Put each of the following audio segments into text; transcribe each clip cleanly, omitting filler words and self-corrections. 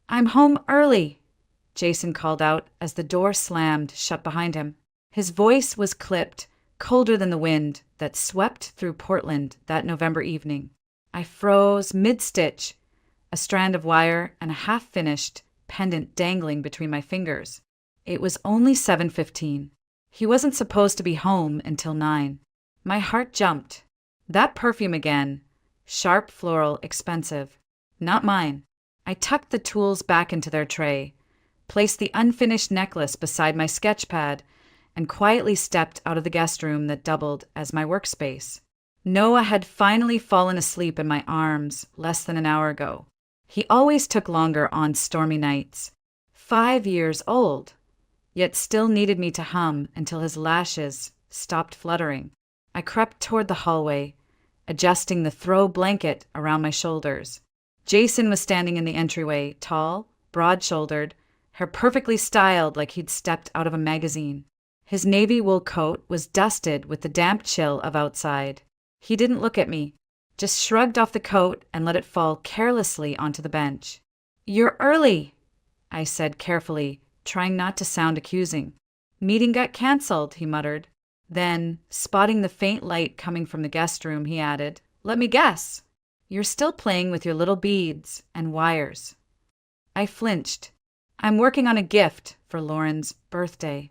I'm home early, Jason called out as the door slammed shut behind him. His voice was clipped, colder than the wind that swept through Portland that November evening. I froze mid-stitch, a strand of wire and a half-finished pendant dangling between my fingers. It was only 7:15. He wasn't supposed to be home until 9. My heart jumped. That perfume again. Sharp, floral, expensive. Not mine. I tucked the tools back into their tray, placed the unfinished necklace beside my sketch pad, and quietly stepped out of the guest room that doubled as my workspace. Noah had finally fallen asleep in my arms less than an hour ago. He always took longer on stormy nights. 5 years old, yet still needed me to hum until his lashes stopped fluttering. I crept toward the hallway, adjusting the throw blanket around my shoulders. Jason was standing in the entryway, tall, broad-shouldered, hair perfectly styled like he'd stepped out of a magazine. His navy wool coat was dusted with the damp chill of outside. He didn't look at me, just shrugged off the coat and let it fall carelessly onto the bench. "You're early," I said carefully, trying not to sound accusing. "Meeting got cancelled," he muttered. Then, spotting the faint light coming from the guest room, he added, "Let me guess. You're still playing with your little beads and wires." I flinched. "I'm working on a gift for Lauren's birthday."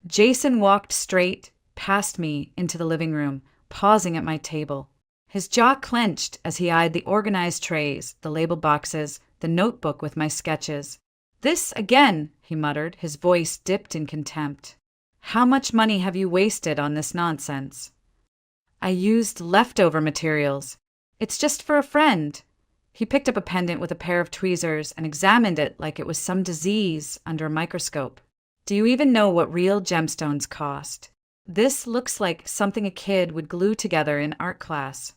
Jason walked straight past me into the living room, pausing at my table. His jaw clenched as he eyed the organized trays, the label boxes, the notebook with my sketches. "This again," he muttered, his voice dipped in contempt. "How much money have you wasted on this nonsense?" "I used leftover materials. It's just for a friend." He picked up a pendant with a pair of tweezers and examined it like it was some disease under a microscope. "Do you even know what real gemstones cost? This looks like something a kid would glue together in art class."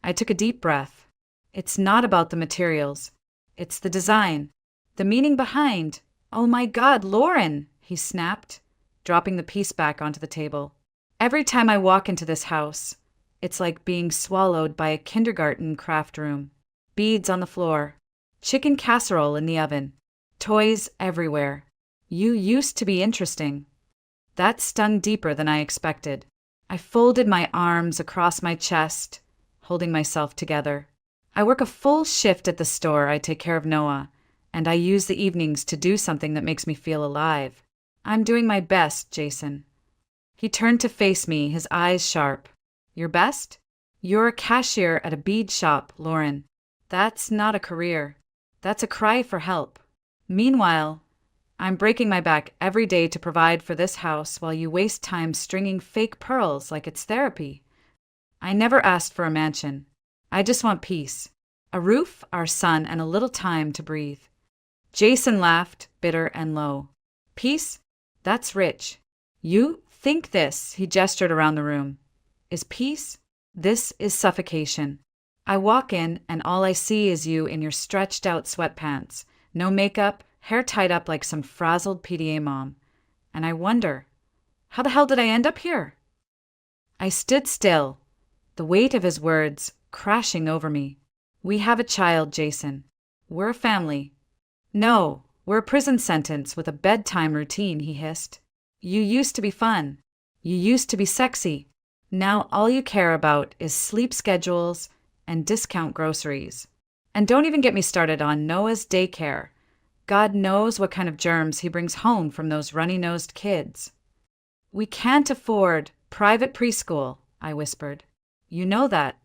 I took a deep breath. "It's not about the materials. It's the design. The meaning behind. Oh my God, Lauren!" he snapped, dropping the piece back onto the table. "Every time I walk into this house, it's like being swallowed by a kindergarten craft room. Beads on the floor, chicken casserole in the oven, toys everywhere. You used to be interesting." That stung deeper than I expected. I folded my arms across my chest, holding myself together. "I work a full shift at the store. I take care of Noah, and I use the evenings to do something that makes me feel alive. I'm doing my best, Jason." He turned to face me, his eyes sharp. "Your best? You're a cashier at a bead shop, Lauren. That's not a career. That's a cry for help. Meanwhile, I'm breaking my back every day to provide for this house while you waste time stringing fake pearls like it's therapy. I never asked for a mansion. I just want peace. A roof, our son, and a little time to breathe." Jason laughed, bitter and low. "Peace? That's rich. You think this," he gestured around the room, "is peace? This is suffocation. I walk in and all I see is you in your stretched out sweatpants, no makeup, hair tied up like some frazzled PTA mom. And I wonder, how the hell did I end up here?" I stood still, the weight of his words crashing over me. "We have a child, Jason. We're a family." "No, we're a prison sentence with a bedtime routine," he hissed. "You used to be fun. You used to be sexy. Now all you care about is sleep schedules and discount groceries. And don't even get me started on Noah's daycare. God knows what kind of germs he brings home from those runny-nosed kids." "We can't afford private preschool," I whispered. "You know that."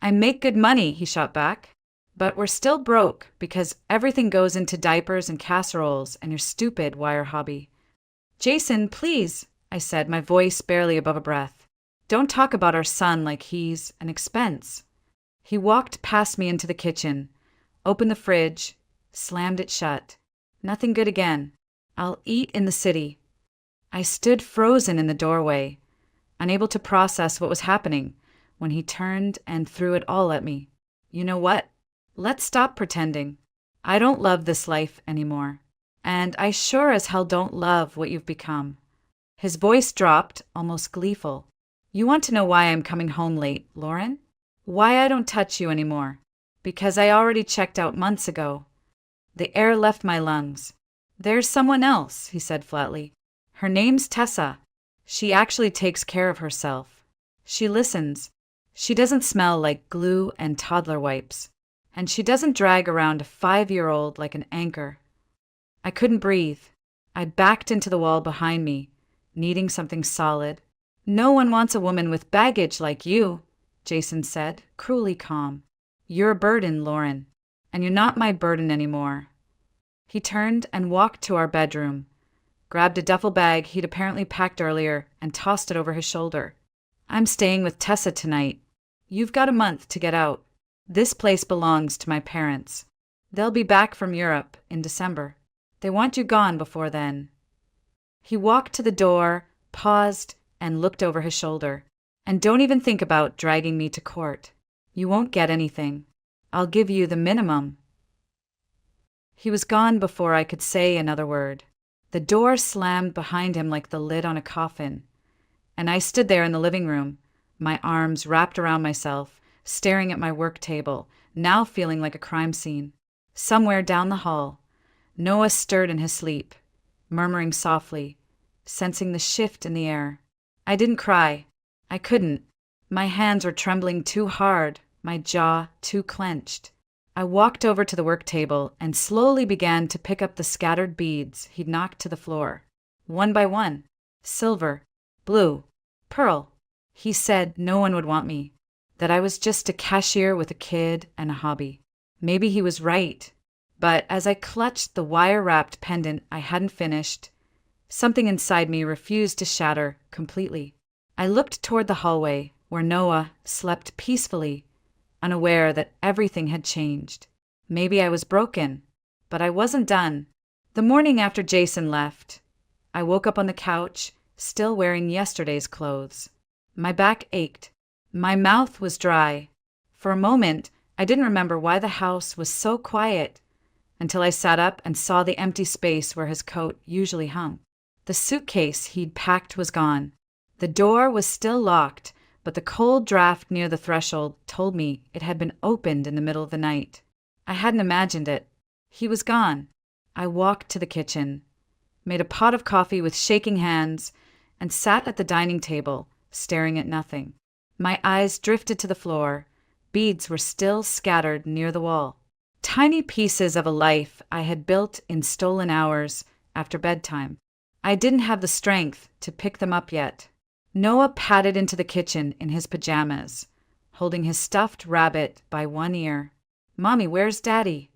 "I make good money," he shot back. "But we're still broke because everything goes into diapers and casseroles and your stupid wire hobby." "Jason, please," I said, my voice barely above a breath. "Don't talk about our son like he's an expense." He walked past me into the kitchen, opened the fridge, slammed it shut. "Nothing good again. I'll eat in the city." I stood frozen in the doorway, unable to process what was happening, when he turned and threw it all at me. "You know what? Let's stop pretending. I don't love this life anymore. And I sure as hell don't love what you've become." His voice dropped, almost gleeful. "You want to know why I'm coming home late, Lauren? Why I don't touch you anymore? Because I already checked out months ago. The air left my lungs. "There's someone else," he said flatly. "Her name's Tessa. She actually takes care of herself. She listens. She doesn't smell like glue and toddler wipes. And she doesn't drag around a 5-year-old like an anchor." I couldn't breathe. I backed into the wall behind me, needing something solid. "No one wants a woman with baggage like you," Jason said, cruelly calm. "You're a burden, Lauren, and you're not my burden anymore." He turned and walked to our bedroom, grabbed a duffel bag he'd apparently packed earlier, and tossed it over his shoulder. "I'm staying with Tessa tonight. You've got a month to get out. This place belongs to my parents. They'll be back from Europe in December. They want you gone before then." He walked to the door, paused, and looked over his shoulder. "And don't even think about dragging me to court. You won't get anything. I'll give you the minimum." He was gone before I could say another word. The door slammed behind him like the lid on a coffin, and I stood there in the living room, my arms wrapped around myself, staring at my work table, now feeling like a crime scene. Somewhere down the hall, Noah stirred in his sleep, murmuring softly, sensing the shift in the air. I didn't cry. I couldn't. My hands were trembling too hard, my jaw too clenched. I walked over to the work table and slowly began to pick up the scattered beads he'd knocked to the floor. One by one. Silver, blue, pearl. He said no one would want me, that I was just a cashier with a kid and a hobby. Maybe he was right. But as I clutched the wire-wrapped pendant I hadn't finished, something inside me refused to shatter completely. I looked toward the hallway, where Noah slept peacefully, unaware that everything had changed. Maybe I was broken, but I wasn't done. The morning after Jason left, I woke up on the couch, still wearing yesterday's clothes. My back ached. My mouth was dry. For a moment, I didn't remember why the house was so quiet, until I sat up and saw the empty space where his coat usually hung. The suitcase he'd packed was gone. The door was still locked, but the cold draft near the threshold told me it had been opened in the middle of the night. I hadn't imagined it. He was gone. I walked to the kitchen, made a pot of coffee with shaking hands, and sat at the dining table, staring at nothing. My eyes drifted to the floor. Beads were still scattered near the wall. Tiny pieces of a life I had built in stolen hours after bedtime. I didn't have the strength to pick them up yet. Noah padded into the kitchen in his pajamas, holding his stuffed rabbit by one ear. "Mommy, where's Daddy?"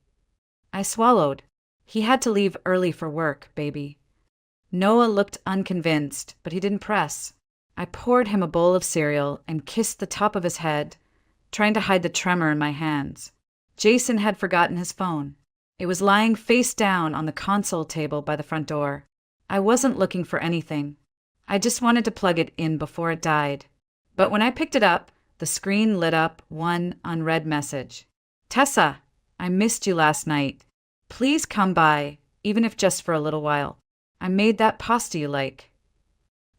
I swallowed. He had to leave early for work, baby. Noah looked unconvinced, but he didn't press. I poured him a bowl of cereal and kissed the top of his head, trying to hide the tremor in my hands. Jason had forgotten his phone. It was lying face down on the console table by the front door. I wasn't looking for anything. I just wanted to plug it in before it died. But when I picked it up, the screen lit up one unread message. "Tessa, I missed you last night. Please come by, even if just for a little while. I made that pasta you like."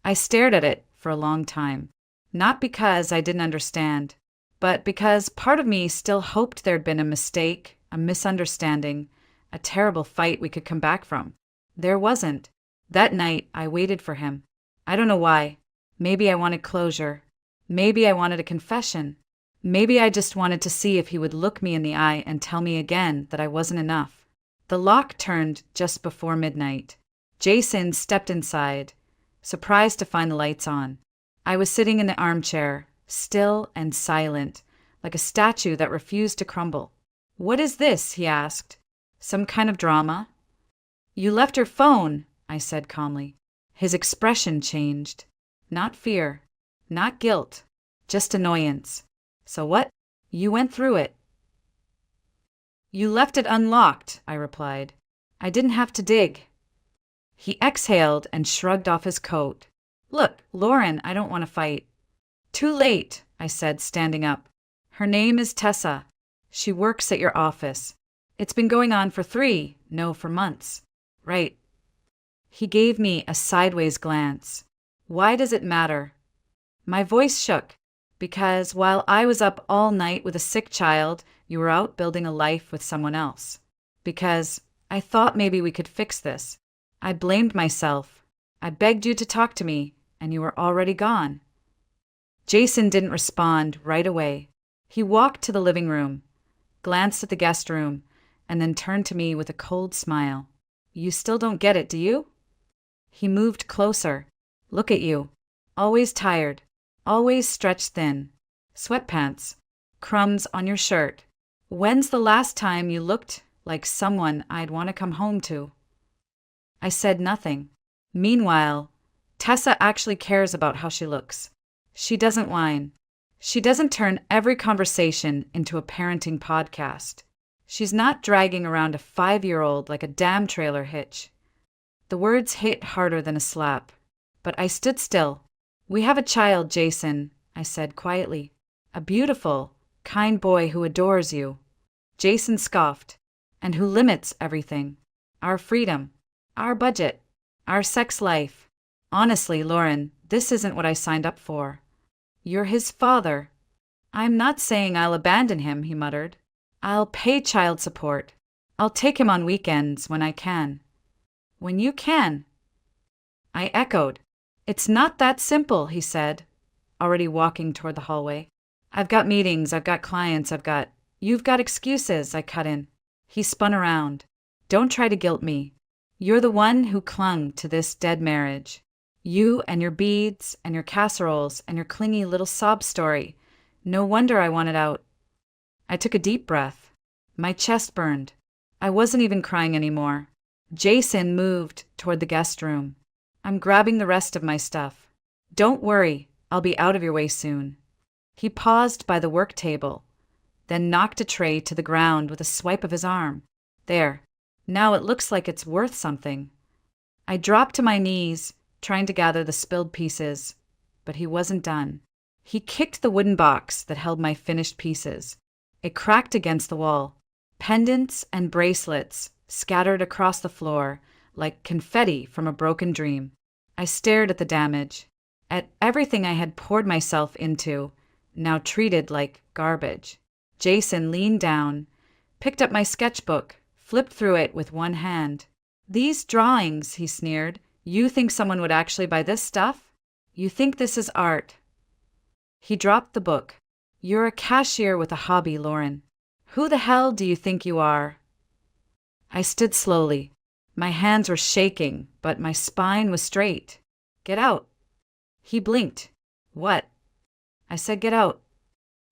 I stared at it for a long time, not because I didn't understand, but because part of me still hoped there'd been a mistake, a misunderstanding, a terrible fight we could come back from. There wasn't. That night, I waited for him. I don't know why. Maybe I wanted closure. Maybe I wanted a confession. Maybe I just wanted to see if he would look me in the eye and tell me again that I wasn't enough. The lock turned just before midnight. Jason stepped inside, surprised to find the lights on. I was sitting in the armchair, still and silent, like a statue that refused to crumble. "What is this?" he asked. "Some kind of drama?" "You left your phone," I said calmly. His expression changed. Not fear, not guilt, just annoyance. "So what? You went through it." "You left it unlocked," I replied. "I didn't have to dig." He exhaled and shrugged off his coat. "Look, Lauren, I don't want to fight." "Too late," I said, standing up. "Her name is Tessa. She works at your office. It's been going on for for months. Right." He gave me a sideways glance. "Why does it matter?" My voice shook. "Because while I was up all night with a sick child, you were out building a life with someone else. Because I thought maybe we could fix this. I blamed myself. I begged you to talk to me, and you were already gone." Jason didn't respond right away. He walked to the living room, glanced at the guest room, and then turned to me with a cold smile. "You still don't get it, do you?" He moved closer. "Look at you. Always tired. Always stretched thin. Sweatpants. Crumbs on your shirt. When's the last time you looked like someone I'd want to come home to?" I said nothing. Meanwhile, Tessa actually cares about how she looks. She doesn't whine. She doesn't turn every conversation into a parenting podcast. She's not dragging around a 5-year-old like a damn trailer hitch. The words hit harder than a slap, but I stood still. "We have a child, Jason," I said quietly. "A beautiful, kind boy who adores you." Jason scoffed. "And who limits everything. Our freedom, our budget, our sex life. Honestly, Lauren, this isn't what I signed up for." "You're his father." "I'm not saying I'll abandon him," he muttered. "I'll pay child support. I'll take him on weekends when I can." "When you can?" I echoed. "It's not that simple," he said, already walking toward the hallway. "I've got meetings, I've got clients, You've got excuses," I cut in. He spun around. "Don't try to guilt me. You're the one who clung to this dead marriage. You and your beads and your casseroles and your clingy little sob story. No wonder I wanted out." I took a deep breath. My chest burned. I wasn't even crying anymore. Jason moved toward the guest room. "I'm grabbing the rest of my stuff. Don't worry, I'll be out of your way soon." He paused by the work table, then knocked a tray to the ground with a swipe of his arm. "There. Now it looks like it's worth something." I dropped to my knees, trying to gather the spilled pieces, but he wasn't done. He kicked the wooden box that held my finished pieces. It cracked against the wall. Pendants and bracelets scattered across the floor like confetti from a broken dream. I stared at the damage, at everything I had poured myself into, now treated like garbage. Jason leaned down, picked up my sketchbook, flipped through it with one hand. "These drawings," he sneered. "You think someone would actually buy this stuff? You think this is art?" He dropped the book. "You're a cashier with a hobby, Lauren. Who the hell do you think you are?" I stood slowly. My hands were shaking, but my spine was straight. "Get out." He blinked. "What?" I said, "Get out."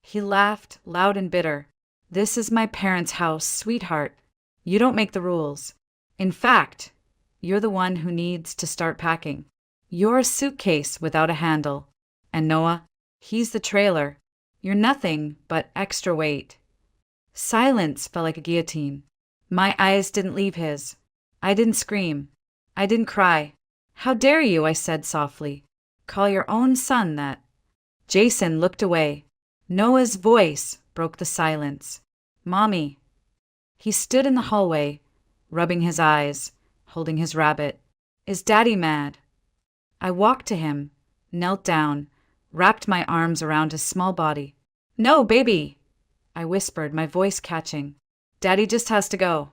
He laughed, loud and bitter. "This is my parents' house, sweetheart. You don't make the rules. In fact, you're the one who needs to start packing. You're a suitcase without a handle. And Noah, he's the trailer. You're nothing but extra weight." Silence felt like a guillotine. My eyes didn't leave his. I didn't scream. I didn't cry. "How dare you," I said softly. "Call your own son that." Jason looked away. Noah's voice broke the silence. "Mommy." He stood in the hallway, rubbing his eyes, holding his rabbit. "Is Daddy mad?" I walked to him, knelt down, wrapped my arms around his small body. "No, baby," I whispered, my voice catching. "Daddy just has to go."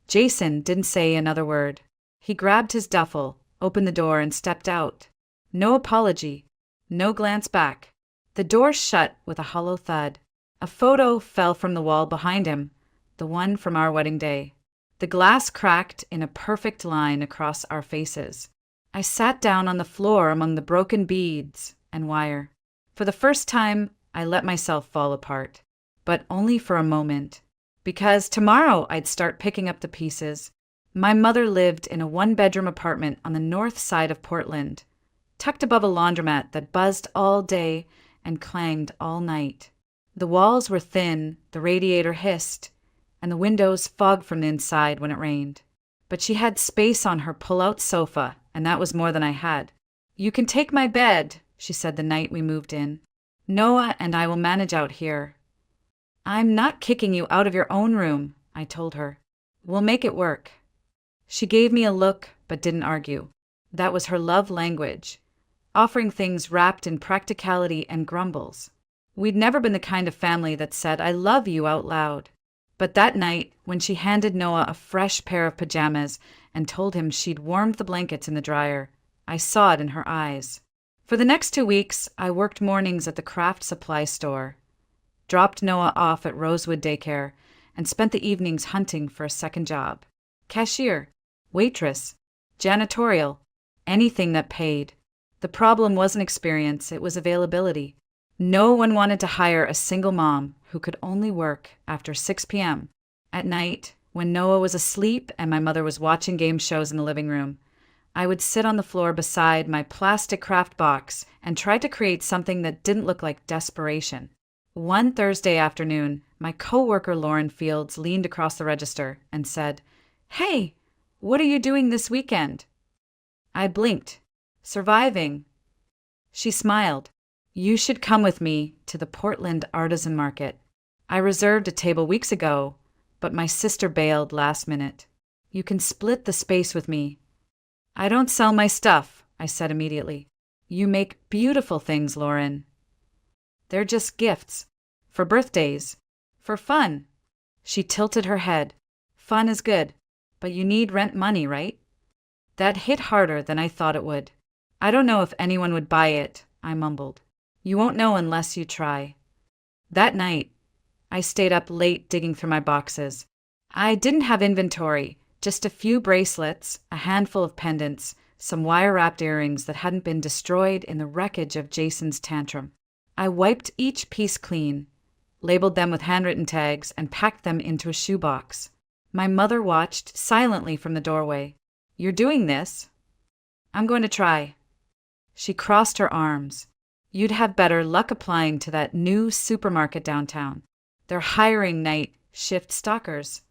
Jason didn't say another word. He grabbed his duffel, opened the door, and stepped out. No apology, no glance back. The door shut with a hollow thud. A photo fell from the wall behind him, the one from our wedding day. The glass cracked in a perfect line across our faces. I sat down on the floor among the broken beads and wire. For the first time, I let myself fall apart, but only for a moment. Because tomorrow I'd start picking up the pieces. My mother lived in a 1-bedroom apartment on the north side of Portland, tucked above a laundromat that buzzed all day and clanged all night. The walls were thin, the radiator hissed, and the windows fogged from the inside when it rained. But she had space on her pull-out sofa, and that was more than I had. "You can take my bed," she said the night we moved in. "Noah and I will manage out here." "I'm not kicking you out of your own room," I told her. "We'll make it work." She gave me a look, but didn't argue. That was her love language, offering things wrapped in practicality and grumbles. We'd never been the kind of family that said, "I love you" out loud. But that night, when she handed Noah a fresh pair of pajamas and told him she'd warmed the blankets in the dryer, I saw it in her eyes. For the next 2 weeks, I worked mornings at the craft supply store, dropped Noah off at Rosewood Daycare, and spent the evenings hunting for a second job. Cashier, waitress, janitorial, anything that paid. The problem wasn't experience, it was availability. No one wanted to hire a single mom who could only work after 6 p.m. At night, when Noah was asleep and my mother was watching game shows in the living room, I would sit on the floor beside my plastic craft box and try to create something that didn't look like desperation. One Thursday afternoon, my coworker Lauren Fields leaned across the register and said, "Hey, what are you doing this weekend?" I blinked. "Surviving." She smiled. "You should come with me to the Portland Artisan Market. I reserved a table weeks ago, but my sister bailed last minute. You can split the space with me." "I don't sell my stuff," I said immediately. "You make beautiful things, Lauren." "They're just gifts. For birthdays. For fun." She tilted her head. "Fun is good, but you need rent money, right?" That hit harder than I thought it would. "I don't know if anyone would buy it," I mumbled. "You won't know unless you try." That night, I stayed up late digging through my boxes. I didn't have inventory, just a few bracelets, a handful of pendants, some wire-wrapped earrings that hadn't been destroyed in the wreckage of Jason's tantrum. I wiped each piece clean, labeled them with handwritten tags, and packed them into a shoebox. My mother watched silently from the doorway. "You're doing this?" "I'm going to try." She crossed her arms. "You'd have better luck applying to that new supermarket downtown. They're hiring night shift stalkers."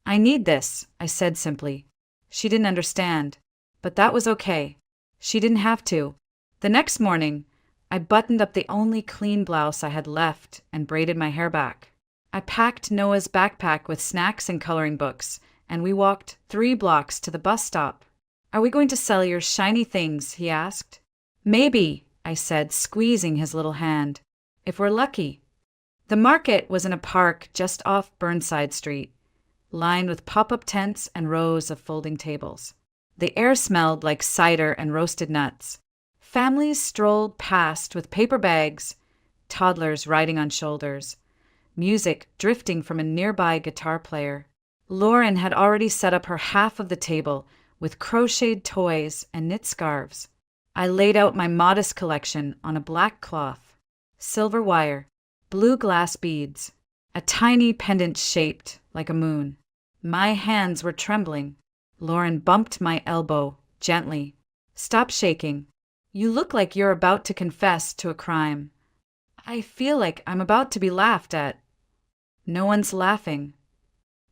"I need this," I said simply. She didn't understand, but that was okay. She didn't have to. The next morning, I buttoned up the only clean blouse I had left and braided my hair back. I packed Noah's backpack with snacks and coloring books, and we walked 3 blocks to the bus stop. "Are we going to sell your shiny things?" he asked. "Maybe," I said, squeezing his little hand. "If we're lucky." The market was in a park just off Burnside Street, lined with pop-up tents and rows of folding tables. The air smelled like cider and roasted nuts. Families strolled past with paper bags, toddlers riding on shoulders, music drifting from a nearby guitar player. Lauren had already set up her half of the table with crocheted toys and knit scarves. I laid out my modest collection on a black cloth, silver wire, blue glass beads, a tiny pendant shaped like a moon. My hands were trembling. Lauren bumped my elbow gently. "Stop shaking. You look like you're about to confess to a crime." "I feel like I'm about to be laughed at." "No one's laughing."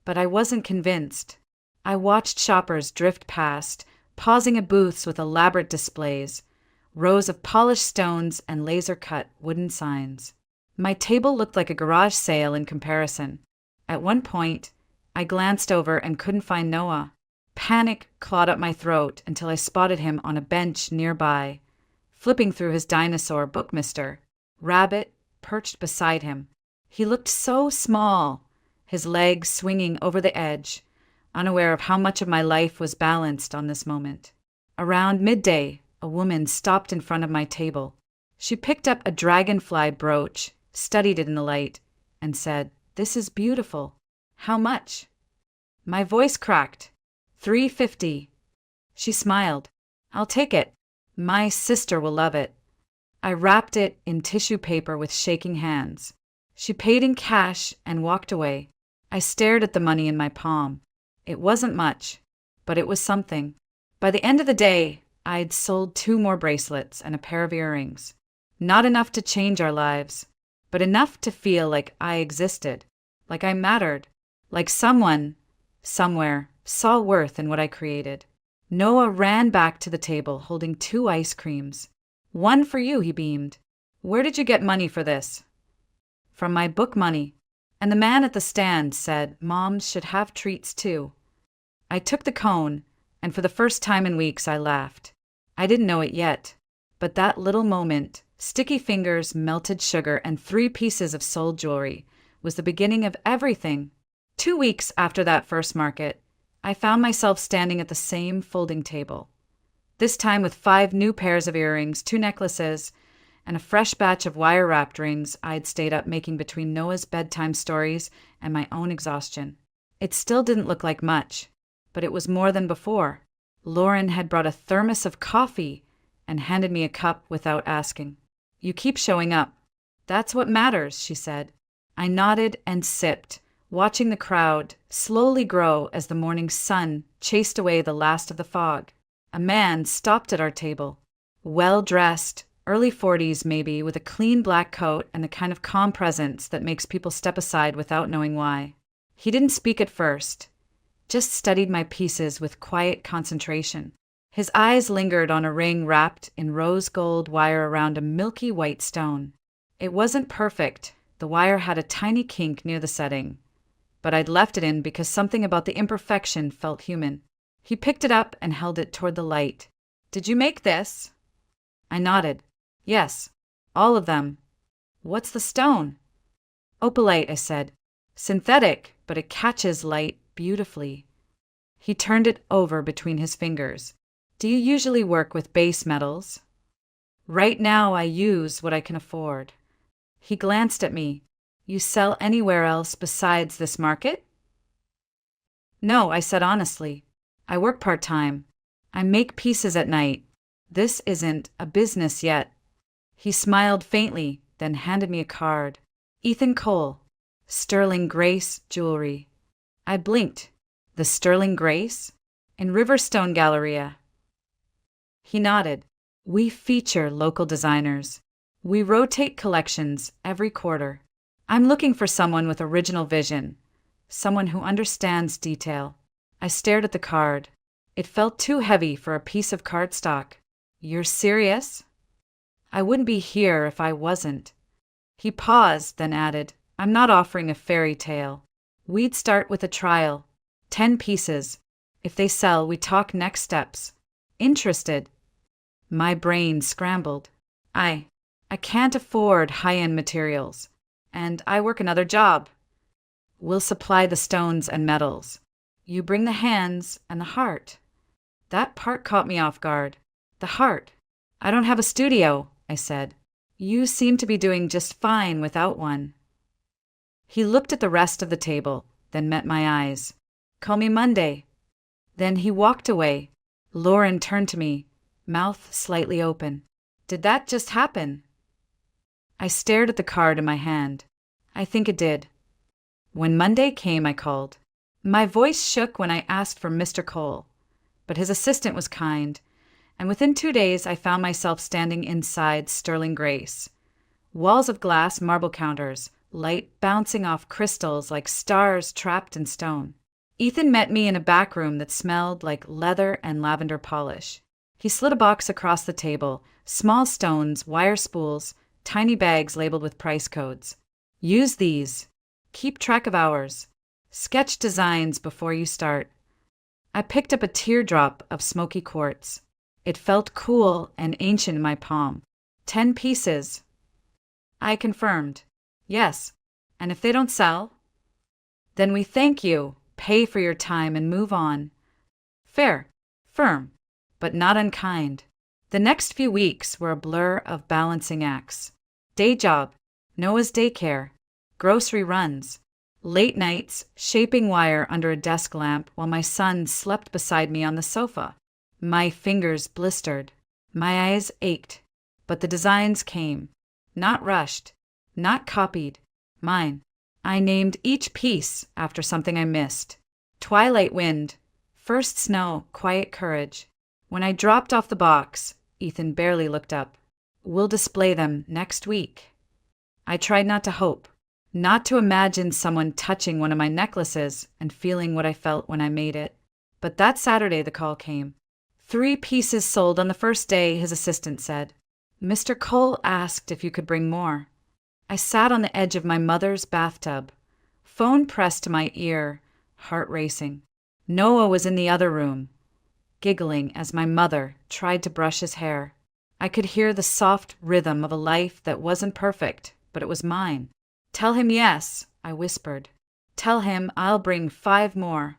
But I wasn't convinced. I watched shoppers drift past, pausing at booths with elaborate displays, rows of polished stones and laser-cut wooden signs. My table looked like a garage sale in comparison. At one point, I glanced over and couldn't find Noah. Panic clawed up my throat until I spotted him on a bench nearby, flipping through his dinosaur bookmister. Rabbit perched beside him. He looked so small, his legs swinging over the edge, unaware of how much of my life was balanced on this moment. Around midday, a woman stopped in front of my table. She picked up a dragonfly brooch, studied it in the light, and said, "This is beautiful. How much?" My voice cracked. $3.50. She smiled. "I'll take it. My sister will love it." I wrapped it in tissue paper with shaking hands. She paid in cash and walked away. I stared at the money in my palm. It wasn't much, but it was something. By the end of the day, I'd sold 2 more bracelets and a pair of earrings. Not enough to change our lives, but enough to feel like I existed, like I mattered, like someone, somewhere, saw worth in what I created. Noah ran back to the table holding 2 ice creams. "One for you," he beamed. "Where did you get money for this?" "From my book money." And the man at the stand said moms should have treats too. I took the cone, and for the first time in weeks I laughed. I didn't know it yet, but that little moment, sticky fingers, melted sugar, and 3 pieces of sold jewelry, was the beginning of everything. 2 weeks after that first market, I found myself standing at the same folding table, this time with 5 new pairs of earrings, 2 necklaces, and a fresh batch of wire-wrapped rings I'd stayed up making between Noah's bedtime stories and my own exhaustion. It still didn't look like much, but it was more than before. Lauren had brought a thermos of coffee and handed me a cup without asking. "You keep showing up. That's what matters," she said. I nodded and sipped, watching the crowd slowly grow as the morning sun chased away the last of the fog. A man stopped at our table, well-dressed, early 40s maybe, with a clean black coat and the kind of calm presence that makes people step aside without knowing why. He didn't speak at first, just studied my pieces with quiet concentration. His eyes lingered on a ring wrapped in rose gold wire around a milky white stone. It wasn't perfect. The wire had a tiny kink near the setting, but I'd left it in because something about the imperfection felt human. He picked it up and held it toward the light. "Did you make this?" I nodded. "Yes, all of them." "What's the stone?" "Opalite," I said. "Synthetic, but it catches light beautifully." He turned it over between his fingers. "Do you usually work with base metals?" "Right now I use what I can afford." He glanced at me. "You sell anywhere else besides this market?" "No," I said honestly. "I work part-time. I make pieces at night. This isn't a business yet." He smiled faintly, then handed me a card. "Ethan Cole, Sterling Grace Jewelry." I blinked. "The Sterling Grace? In Riverstone Galleria." He nodded. "We feature local designers. We rotate collections every quarter. I'm looking for someone with original vision, someone who understands detail." I stared at the card. It felt too heavy for a piece of cardstock. "You're serious?" "I wouldn't be here if I wasn't." He paused, then added, "I'm not offering a fairy tale. We'd start with a trial. 10 pieces. If they sell, we talk next steps. Interested?" My brain scrambled. I can't afford high-end materials, and I work another job. "We'll supply the stones and metals. You bring the hands and the heart." That part caught me off guard. The heart. "I don't have a studio," I said. "You seem to be doing just fine without one." He looked at the rest of the table, then met my eyes. "Call me Monday." Then he walked away. Lauren turned to me, mouth slightly open. "Did that just happen?" I stared at the card in my hand. "I think it did." When Monday came, I called. My voice shook when I asked for Mr. Cole, but his assistant was kind, and within 2 days I found myself standing inside Sterling Grace. Walls of glass, marble counters, light bouncing off crystals like stars trapped in stone. Ethan met me in a back room that smelled like leather and lavender polish. He slid a box across the table, small stones, wire spools, tiny bags labeled with price codes. "Use these. Keep track of hours. Sketch designs before you start." I picked up a teardrop of smoky quartz. It felt cool and ancient in my palm. 10 pieces. I confirmed. "Yes. And if they don't sell?" "Then we thank you, pay for your time, and move on." Fair, firm, but not unkind. The next few weeks were a blur of balancing acts. Day job, Noah's daycare, grocery runs, late nights shaping wire under a desk lamp while my son slept beside me on the sofa. My fingers blistered. My eyes ached. But the designs came. Not rushed. Not copied. Mine. I named each piece after something I missed. Twilight wind. First snow, quiet courage. When I dropped off the box, Ethan barely looked up. "We'll display them next week." I tried not to hope, not to imagine someone touching one of my necklaces and feeling what I felt when I made it. But that Saturday the call came. 3 pieces sold on the first day, his assistant said. "Mr. Cole asked if you could bring more." I sat on the edge of my mother's bathtub, phone pressed to my ear, heart racing. Noah was in the other room, giggling as my mother tried to brush his hair. I could hear the soft rhythm of a life that wasn't perfect, but it was mine. "Tell him yes," I whispered. Tell him I'll bring 5 more.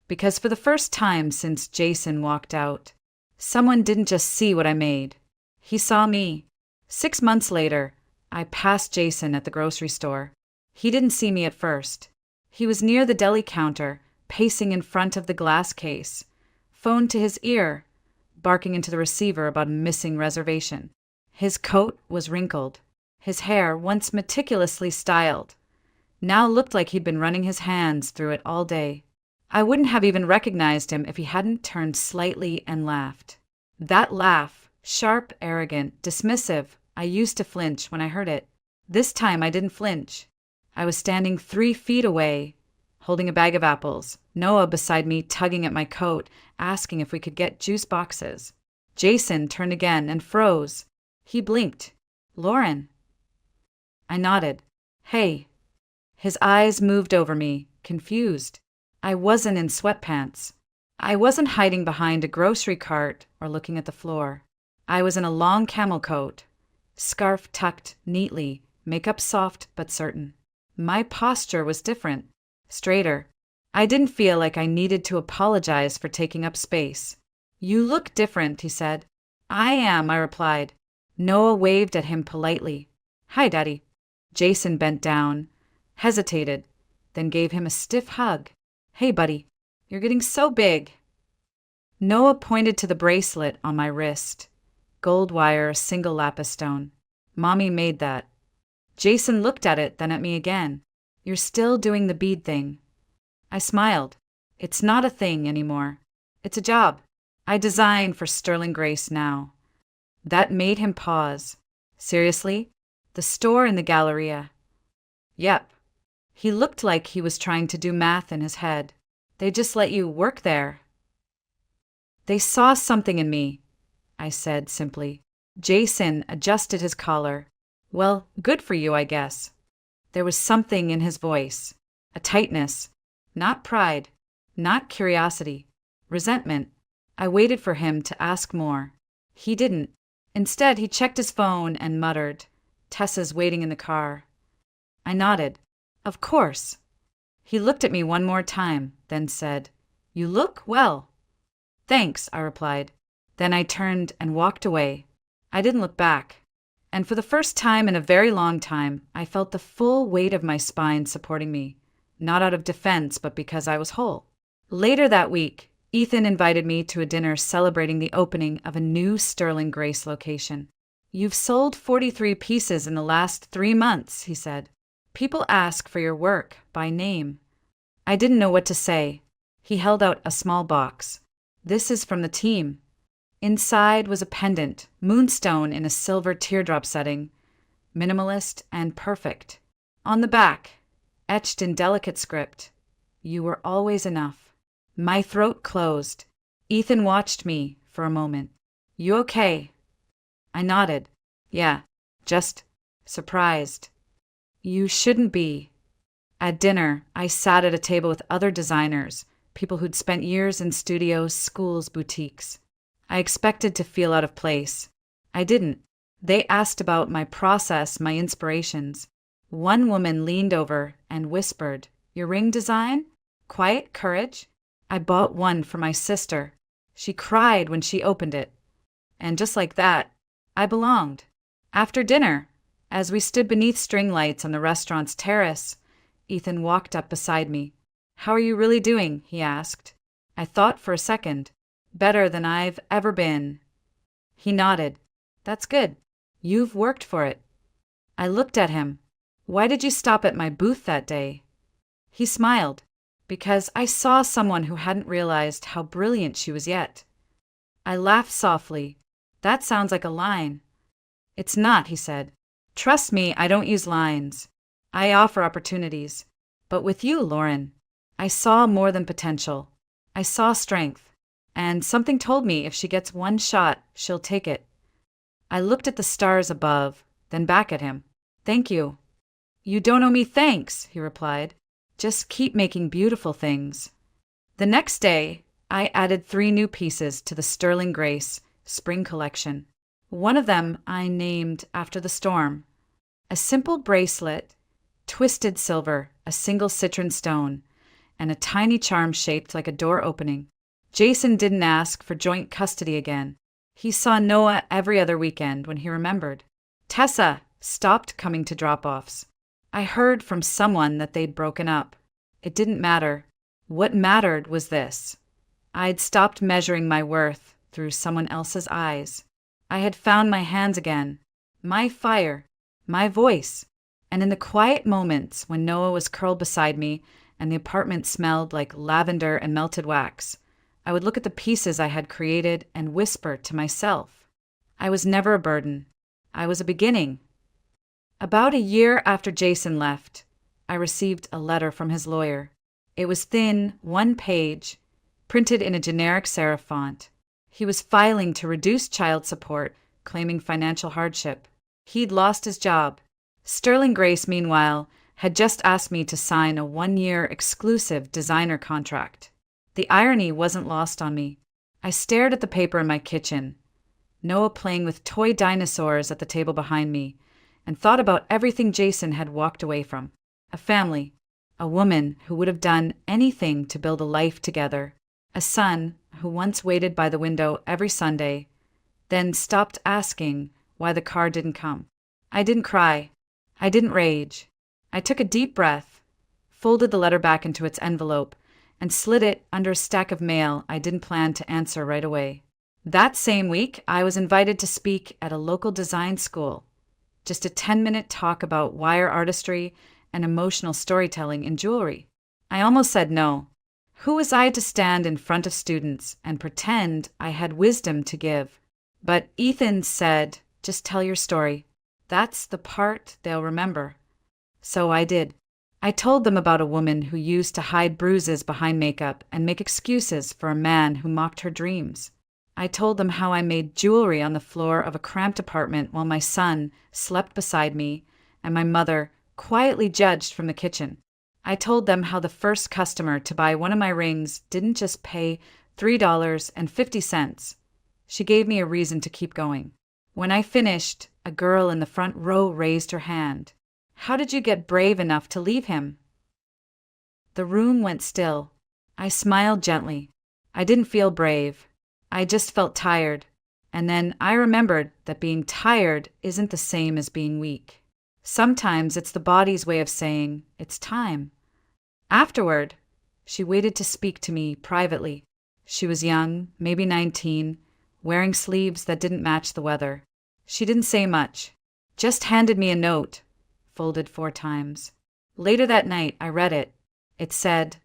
Because for the first time since Jason walked out, someone didn't just see what I made. He saw me. 6 months later, I passed Jason at the grocery store. He didn't see me at first. He was near the deli counter, pacing in front of the glass case, phone to his ear, barking into the receiver about a missing reservation. His coat was wrinkled. His hair, once meticulously styled, now looked like he'd been running his hands through it all day. I wouldn't have even recognized him if he hadn't turned slightly and laughed. That laugh, sharp, arrogant, dismissive, I used to flinch when I heard it. This time I didn't flinch. I was standing 3 feet away, holding a bag of apples, Noah beside me tugging at my coat, asking if we could get juice boxes. Jason turned again and froze. He blinked. Lauren. I nodded. Hey. His eyes moved over me, confused. I wasn't in sweatpants. I wasn't hiding behind a grocery cart or looking at the floor. I was in a long camel coat, scarf tucked neatly, makeup soft but certain. My posture was different, straighter. I didn't feel like I needed to apologize for taking up space. You look different, he said. I am, I replied. Noah waved at him politely. Hi, Daddy. Jason bent down, hesitated, then gave him a stiff hug. Hey, buddy, you're getting so big. Noah pointed to the bracelet on my wrist. Gold wire, single lapis stone. Mommy made that. Jason looked at it, then at me again. You're still doing the bead thing. I smiled. It's not a thing anymore. It's a job. I design for Sterling Grace now. That made him pause. Seriously? The store in the Galleria? Yep. He looked like he was trying to do math in his head. They just let you work there. They saw something in me, I said simply. Jason adjusted his collar. Well, good for you, I guess. There was something in his voice. A tightness. Not pride. Not curiosity. Resentment. I waited for him to ask more. He didn't. Instead, he checked his phone and muttered, Tessa's waiting in the car. I nodded. Of course. He looked at me one more time, then said, You look well. Thanks, I replied. Then I turned and walked away. I didn't look back. And for the first time in a very long time, I felt the full weight of my spine supporting me, not out of defense, but because I was whole. Later that week, Ethan invited me to a dinner celebrating the opening of a new Sterling Grace location. You've sold 43 pieces in the last 3 months, he said. People ask for your work by name. I didn't know what to say. He held out a small box. This is from the team. Inside was a pendant, moonstone in a silver teardrop setting, minimalist and perfect. On the back, etched in delicate script, You were always enough. My throat closed. Ethan watched me for a moment. You okay? I nodded. Yeah, just surprised. You shouldn't be. At dinner, I sat at a table with other designers, people who'd spent years in studios, schools, boutiques. I expected to feel out of place. I didn't. They asked about my process, my inspirations. One woman leaned over and whispered, Your ring design? Quiet courage? I bought one for my sister. She cried when she opened it. And just like that, I belonged. After dinner, as we stood beneath string lights on the restaurant's terrace, Ethan walked up beside me. How are you really doing? He asked. I thought for a second. Better than I've ever been. He nodded. That's good. You've worked for it. I looked at him. Why did you stop at my booth that day? He smiled. Because I saw someone who hadn't realized how brilliant she was yet. I laughed softly. That sounds like a line. It's not, he said. Trust me, I don't use lines. I offer opportunities. But with you, Lauren, I saw more than potential. I saw strength. And something told me if she gets one shot, she'll take it. I looked at the stars above, then back at him. Thank you. You don't owe me thanks, he replied. Just keep making beautiful things. The next day, I added 3 new pieces to the Sterling Grace spring collection. One of them I named after the storm. A simple bracelet, Twisted silver, a single citron stone, and a tiny charm shaped like a door opening. Jason didn't ask for joint custody again. He saw Noah every other weekend when he remembered. Tessa stopped coming to drop-offs. I heard from someone that they'd broken up. It didn't matter. What mattered was this. I'd stopped measuring my worth through someone else's eyes. I had found my hands again, my fire, my voice. And in the quiet moments when Noah was curled beside me and the apartment smelled like lavender and melted wax, I would look at the pieces I had created and whisper to myself. I was never a burden. I was a beginning. About a year after Jason left, I received a letter from his lawyer. It was thin, one page, printed in a generic serif font. He was filing to reduce child support, claiming financial hardship. He'd lost his job. Sterling Grace, meanwhile, had just asked me to sign a 1-year exclusive designer contract. The irony wasn't lost on me. I stared at the paper in my kitchen, Noah playing with toy dinosaurs at the table behind me, and thought about everything Jason had walked away from. A family, a woman who would have done anything to build a life together, a son who once waited by the window every Sunday, then stopped asking why the car didn't come. I didn't cry. I didn't rage. I took a deep breath, folded the letter back into its envelope, and slid it under a stack of mail I didn't plan to answer right away. That same week, I was invited to speak at a local design school. Just a 10-minute talk about wire artistry and emotional storytelling in jewelry. I almost said no. Who was I to stand in front of students and pretend I had wisdom to give? But Ethan said, just tell your story. That's the part they'll remember. So I did. I told them about a woman who used to hide bruises behind makeup and make excuses for a man who mocked her dreams. I told them how I made jewelry on the floor of a cramped apartment while my son slept beside me and my mother quietly judged from the kitchen. I told them how the first customer to buy one of my rings didn't just pay $3.50. She gave me a reason to keep going. When I finished, a girl in the front row raised her hand. How did you get brave enough to leave him? The room went still. I smiled gently. I didn't feel brave. I just felt tired. And then I remembered that being tired isn't the same as being weak. Sometimes it's the body's way of saying, it's time. Afterward, she waited to speak to me privately. She was young, maybe 19, wearing sleeves that didn't match the weather. She didn't say much, just handed me a note, folded 4 times. Later that night, I read it. It said,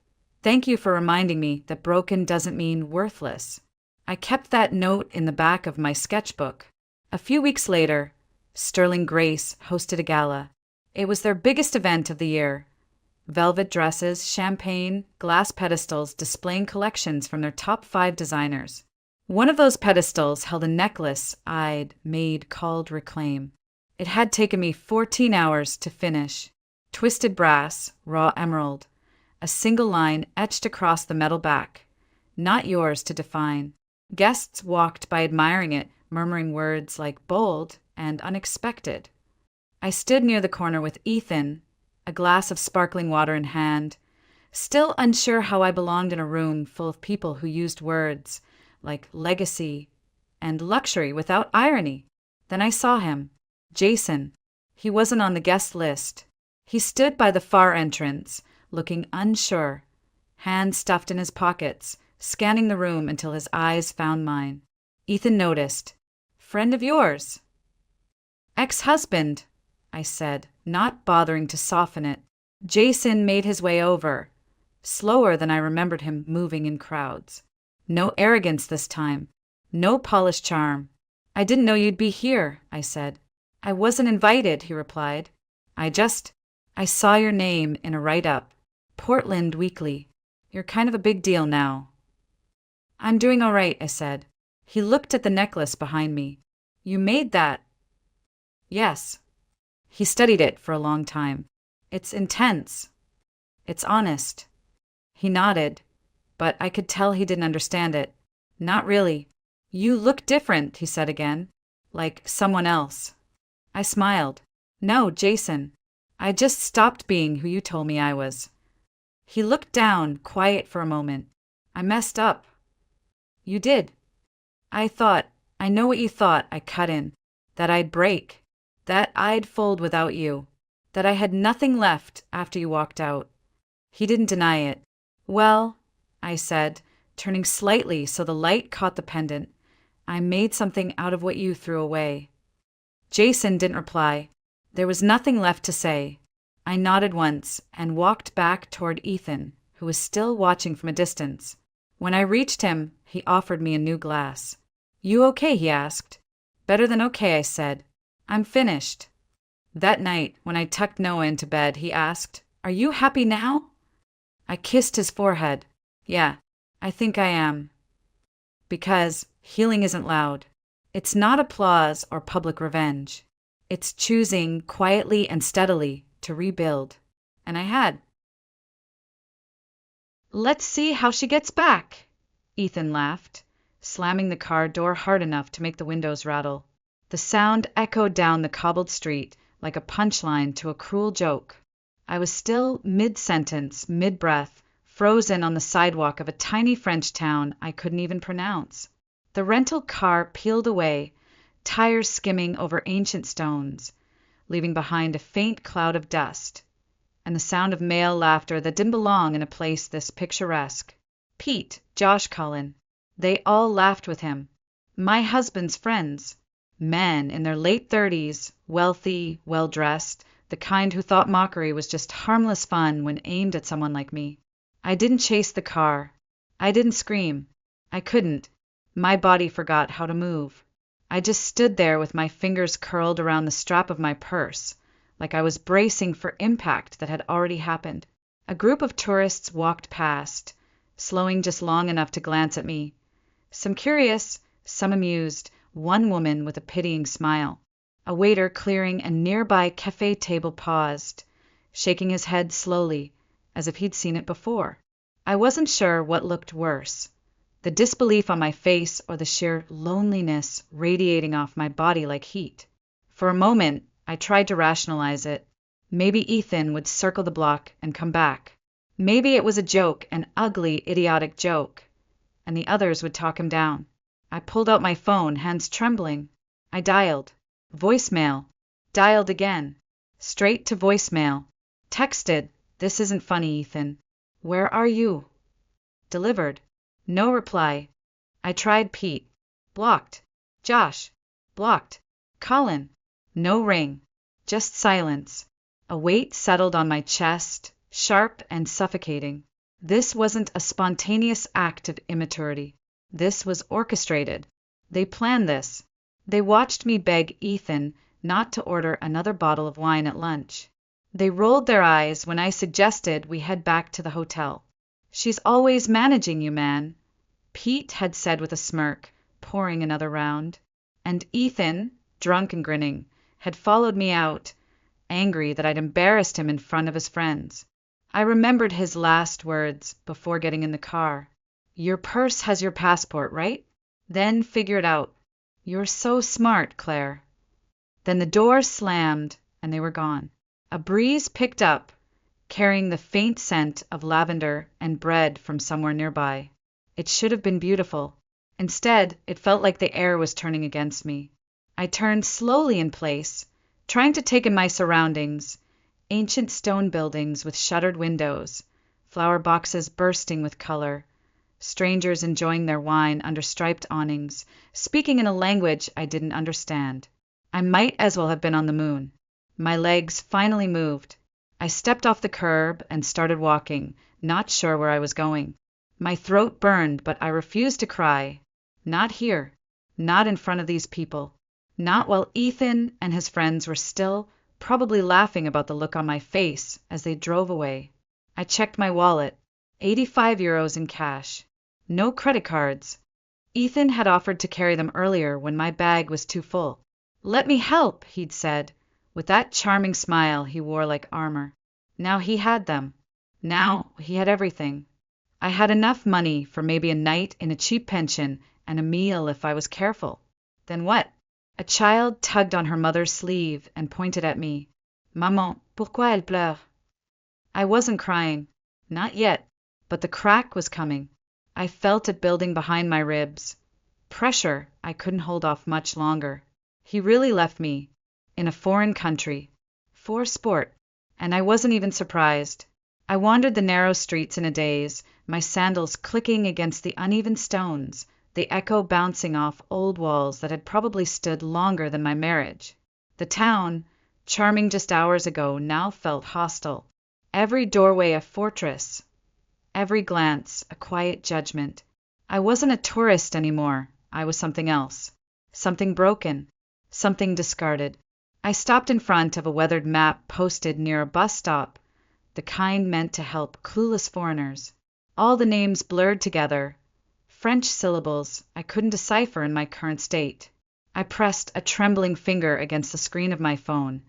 "Thank you for reminding me that broken doesn't mean worthless." I kept that note in the back of my sketchbook. A few weeks later, Sterling Grace hosted a gala. It was their biggest event of the year. Velvet dresses, champagne, glass pedestals displaying collections from their top 5 designers. One of those pedestals held a necklace I'd made called Reclaim. It had taken me 14 hours to finish. Twisted brass, raw emerald, a single line etched across the metal back. Not yours to define. Guests walked by admiring it, murmuring words like bold and unexpected. I stood near the corner with Ethan, a glass of sparkling water in hand, still unsure how I belonged in a room full of people who used words like legacy and luxury without irony. Then I saw him, Jason. He wasn't on the guest list. He stood by the far entrance, looking unsure, hands stuffed in his pockets, scanning the room until his eyes found mine. Ethan noticed. "Friend of yours?" "Ex-husband," I said, not bothering to soften it. Jason made his way over, slower than I remembered him moving in crowds. No arrogance this time. No polished charm. "I didn't know you'd be here," I said. "I wasn't invited," he replied. I saw your name in a write-up. Portland Weekly. You're kind of a big deal now." "I'm doing all right," I said. He looked at the necklace behind me. "You made that?" "Yes." He studied it for a long time. "It's intense. It's honest." He nodded, but I could tell he didn't understand it. "Not really." "You look different," he said again. "Like someone else." I smiled. "No, Jason." I just stopped being who you told me I was. He looked down, quiet for a moment. I messed up. You did. I know what you thought, I cut in. That I'd break. That I'd fold without you. That I had nothing left after you walked out. He didn't deny it. Well, I said, turning slightly so the light caught the pendant, I made something out of what you threw away. Jason didn't reply. There was nothing left to say. I nodded once and walked back toward Ethan, who was still watching from a distance. When I reached him, he offered me a new glass. You okay? He asked. Better than okay, I said. I'm finished. That night, when I tucked Noah into bed, he asked, Are you happy now? I kissed his forehead. Yeah, I think I am. Because healing isn't loud. It's not applause or public revenge. It's choosing quietly and steadily to rebuild. And I had. Let's see how she gets back, Ethan laughed, slamming the car door hard enough to make the windows rattle. The sound echoed down the cobbled street like a punchline to a cruel joke. I was still mid-sentence, mid-breath, frozen on the sidewalk of a tiny French town I couldn't even pronounce. The rental car peeled away, tires skimming over ancient stones, leaving behind a faint cloud of dust, and the sound of male laughter that didn't belong in a place this picturesque. Pete, Josh Cullen, they all laughed with him. My husband's friends, men in their late 30s, wealthy, well-dressed, the kind who thought mockery was just harmless fun when aimed at someone like me. I didn't chase the car. I didn't scream. I couldn't. My body forgot how to move. I just stood there with my fingers curled around the strap of my purse, like I was bracing for impact that had already happened. A group of tourists walked past, slowing just long enough to glance at me. Some curious, some amused, one woman with a pitying smile. A waiter clearing a nearby cafe table paused, shaking his head slowly, as if he'd seen it before. I wasn't sure what looked worse, the disbelief on my face or the sheer loneliness radiating off my body like heat. For a moment, I tried to rationalize it. Maybe Ethan would circle the block and come back. Maybe it was a joke, an ugly, idiotic joke, and the others would talk him down. I pulled out my phone, hands trembling. I dialed. Voicemail. Dialed again. Straight to voicemail. Texted. This isn't funny, Ethan. Where are you? Delivered. No reply. I tried Pete. Blocked. Josh. Blocked. Colin. No ring. Just silence. A weight settled on my chest, sharp and suffocating. This wasn't a spontaneous act of immaturity. This was orchestrated. They planned this. They watched me beg Ethan not to order another bottle of wine at lunch. They rolled their eyes when I suggested we head back to the hotel. She's always managing you, man, Pete had said with a smirk, pouring another round. And Ethan, drunk and grinning, had followed me out, angry that I'd embarrassed him in front of his friends. I remembered his last words before getting in the car. Your purse has your passport, right? Then figure it out. You're so smart, Claire. Then the door slammed, and they were gone. A breeze picked up, carrying the faint scent of lavender and bread from somewhere nearby. It should have been beautiful. Instead, it felt like the air was turning against me. I turned slowly in place, trying to take in my surroundings. Ancient stone buildings with shuttered windows, flower boxes bursting with color, strangers enjoying their wine under striped awnings, speaking in a language I didn't understand. I might as well have been on the moon. My legs finally moved. I stepped off the curb and started walking, not sure where I was going. My throat burned, but I refused to cry. Not here. Not in front of these people. Not while Ethan and his friends were still probably laughing about the look on my face as they drove away. I checked my wallet. 85 euros in cash. No credit cards. Ethan had offered to carry them earlier when my bag was too full. Let me help, he'd said, with that charming smile he wore like armor. Now he had them. Now he had everything. I had enough money for maybe a night in a cheap pension and a meal if I was careful. Then what? A child tugged on her mother's sleeve and pointed at me. Maman, pourquoi elle pleure? I wasn't crying. Not yet. But the crack was coming. I felt it building behind my ribs. Pressure I couldn't hold off much longer. He really left me. In a foreign country. For sport. And I wasn't even surprised. I wandered the narrow streets in a daze, my sandals clicking against the uneven stones, the echo bouncing off old walls that had probably stood longer than my marriage. The town, charming just hours ago, now felt hostile. Every doorway a fortress. Every glance a quiet judgment. I wasn't a tourist anymore. I was something else. Something broken. Something discarded. I stopped in front of a weathered map posted near a bus stop, the kind meant to help clueless foreigners. All the names blurred together, French syllables I couldn't decipher in my current state. I pressed a trembling finger against the screen of my phone,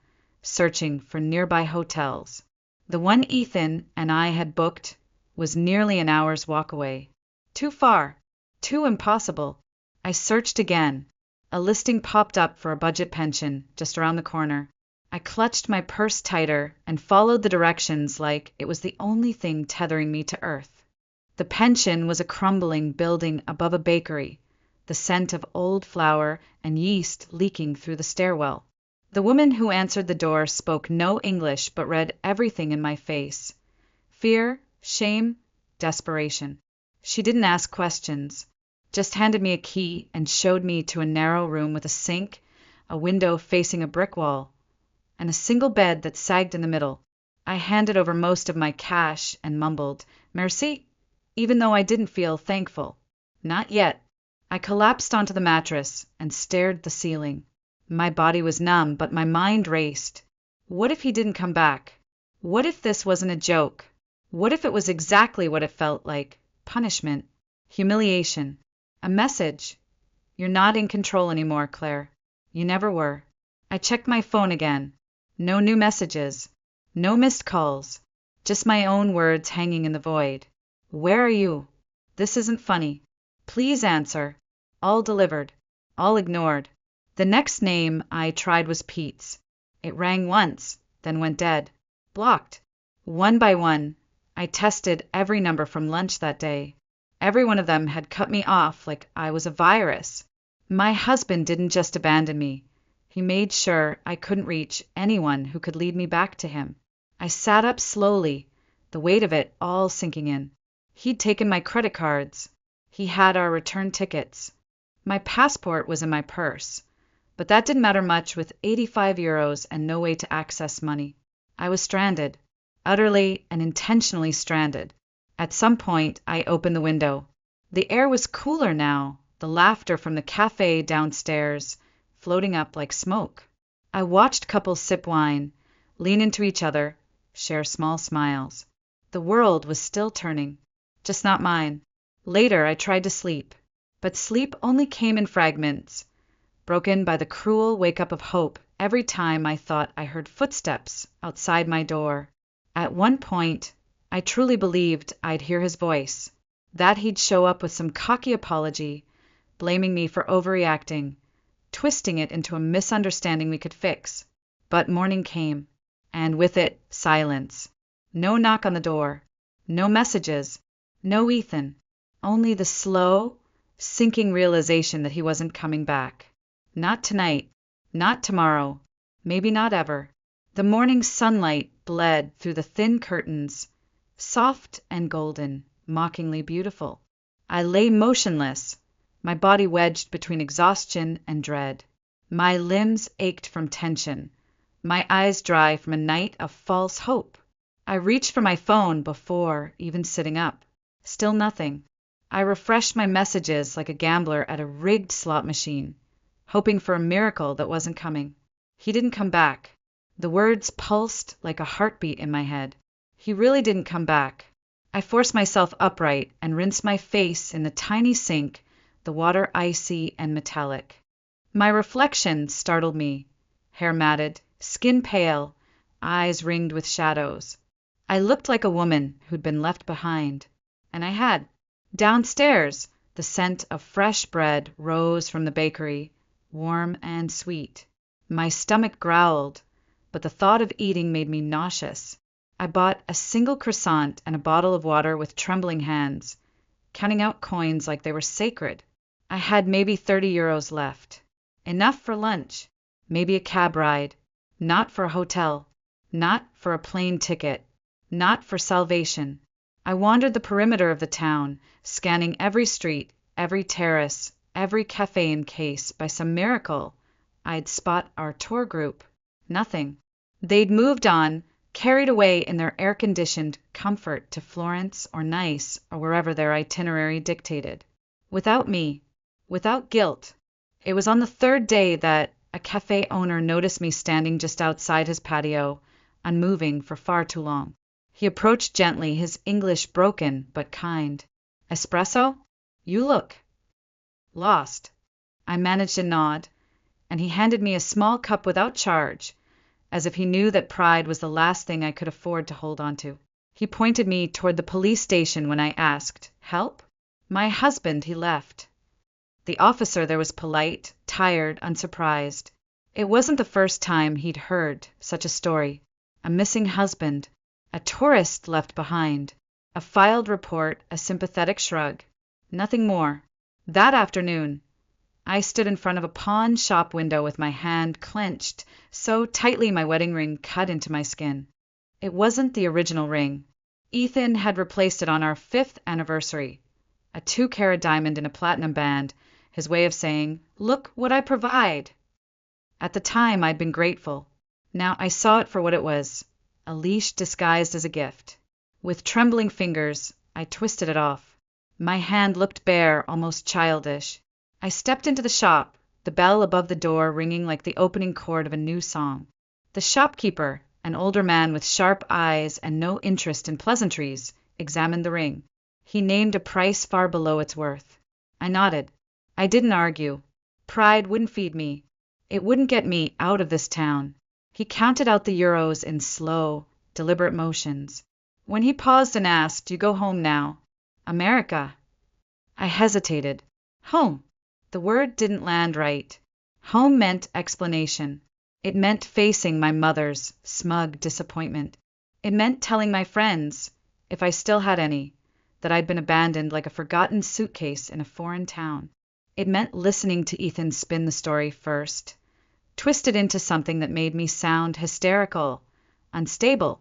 searching for nearby hotels. The one Ethan and I had booked was nearly an hour's walk away. Too far. Too impossible. I searched again. A listing popped up for a budget pension just around the corner. I clutched my purse tighter and followed the directions like it was the only thing tethering me to earth. The pension was a crumbling building above a bakery, the scent of old flour and yeast leaking through the stairwell. The woman who answered the door spoke no English but read everything in my face. Fear, shame, desperation. She didn't ask questions. Just handed me a key and showed me to a narrow room with a sink, a window facing a brick wall, and a single bed that sagged in the middle. I handed over most of my cash and mumbled, "Merci," even though I didn't feel thankful. Not yet. I collapsed onto the mattress and stared at the ceiling. My body was numb, but my mind raced. What if he didn't come back? What if this wasn't a joke? What if it was exactly what it felt like? Punishment. Humiliation. A message. You're not in control anymore, Claire. You never were. I checked my phone again. No new messages. No missed calls. Just my own words hanging in the void. Where are you? This isn't funny. Please answer. All delivered. All ignored. The next name I tried was Pete's. It rang once, then went dead. Blocked. One by one, I tested every number from lunch that day. Every one of them had cut me off like I was a virus. My husband didn't just abandon me. He made sure I couldn't reach anyone who could lead me back to him. I sat up slowly, the weight of it all sinking in. He'd taken my credit cards. He had our return tickets. My passport was in my purse, but that didn't matter much with 85 euros and no way to access money. I was stranded, utterly and intentionally stranded. At some point, I opened the window. The air was cooler now, the laughter from the cafe downstairs floating up like smoke. I watched couples sip wine, lean into each other, share small smiles. The world was still turning, just not mine. Later, I tried to sleep, but sleep only came in fragments, broken by the cruel wake-up of hope every time I thought I heard footsteps outside my door. At one point, I truly believed I'd hear his voice, that he'd show up with some cocky apology, blaming me for overreacting, twisting it into a misunderstanding we could fix. But morning came, and with it, silence. No knock on the door, no messages, no Ethan, only the slow, sinking realization that he wasn't coming back. Not tonight, not tomorrow, maybe not ever. The morning sunlight bled through the thin curtains, soft and golden, mockingly beautiful. I lay motionless, my body wedged between exhaustion and dread. My limbs ached from tension, my eyes dry from a night of false hope. I reached for my phone before even sitting up. Still nothing. I refreshed my messages like a gambler at a rigged slot machine, hoping for a miracle that wasn't coming. He didn't come back. The words pulsed like a heartbeat in my head. He really didn't come back. I forced myself upright and rinsed my face in the tiny sink, the water icy and metallic. My reflection startled me. Hair matted, skin pale, eyes ringed with shadows. I looked like a woman who'd been left behind. And I had. Downstairs, the scent of fresh bread rose from the bakery, warm and sweet. My stomach growled. but the thought of eating made me nauseous. I bought a single croissant and a bottle of water with trembling hands, counting out coins like they were sacred. I had maybe 30 euros left. Enough for lunch, maybe a cab ride, not for a hotel, not for a plane ticket, not for salvation. I wandered the perimeter of the town, scanning every street, every terrace, every cafe in case, by some miracle, I'd spot our tour group. Nothing. They'd moved on, carried away in their air-conditioned comfort to Florence or Nice or wherever their itinerary dictated. Without me. Without guilt. It was on the third day that a cafe owner noticed me standing just outside his patio, unmoving for far too long. He approached gently, his English broken but kind. "Espresso? You look lost." I managed a nod, and he handed me a small cup without charge, as if he knew that pride was the last thing I could afford to hold on to. He pointed me toward the police station when I asked, "Help?" "My husband, he left." The officer there was polite, tired, unsurprised. It wasn't the first time he'd heard such a story. A missing husband, a tourist left behind, a filed report, a sympathetic shrug. Nothing more. That afternoon, I stood in front of a pawn shop window with my hand clenched so tightly my wedding ring cut into my skin. It wasn't the original ring. Ethan had replaced it on our 5th anniversary. A 2-carat diamond in a platinum band, his way of saying, "Look what I provide." At the time, I'd been grateful. Now I saw it for what it was, a leash disguised as a gift. With trembling fingers, I twisted it off. My hand looked bare, almost childish. I stepped into the shop, the bell above the door ringing like the opening chord of a new song. The shopkeeper, an older man with sharp eyes and no interest in pleasantries, examined the ring. He named a price far below its worth. I nodded. I didn't argue. Pride wouldn't feed me. It wouldn't get me out of this town. He counted out the euros in slow, deliberate motions. When he paused and asked, "You go home now?" "America." I hesitated. Home. The word didn't land right. Home meant explanation. It meant facing my mother's smug disappointment. It meant telling my friends, if I still had any, that I'd been abandoned like a forgotten suitcase in a foreign town. It meant listening to Ethan spin the story first, twist it into something that made me sound hysterical, unstable,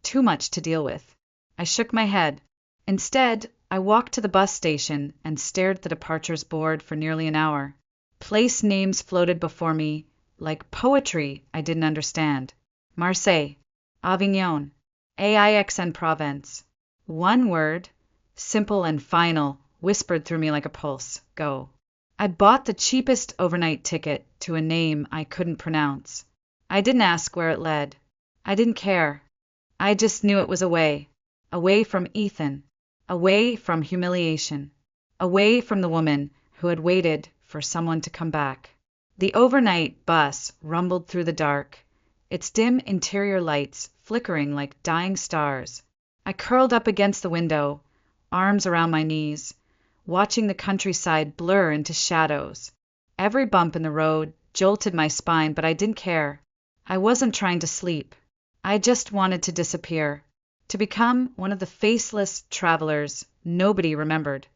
too much to deal with. I shook my head. Instead, I walked to the bus station and stared at the departures board for nearly an hour. Place names floated before me like poetry I didn't understand. Marseille, Avignon, Aix-en-Provence. One word, simple and final, whispered through me like a pulse. Go. I bought the cheapest overnight ticket to a name I couldn't pronounce. I didn't ask where it led. I didn't care. I just knew it was away from Ethan, away from humiliation, away from the woman who had waited for someone to come back. The overnight bus rumbled through the dark, its dim interior lights flickering like dying stars. I curled up against the window, arms around my knees, watching the countryside blur into shadows. Every bump in the road jolted my spine, but I didn't care. I wasn't trying to sleep. I just wanted to disappear, to become one of the faceless travelers nobody remembered.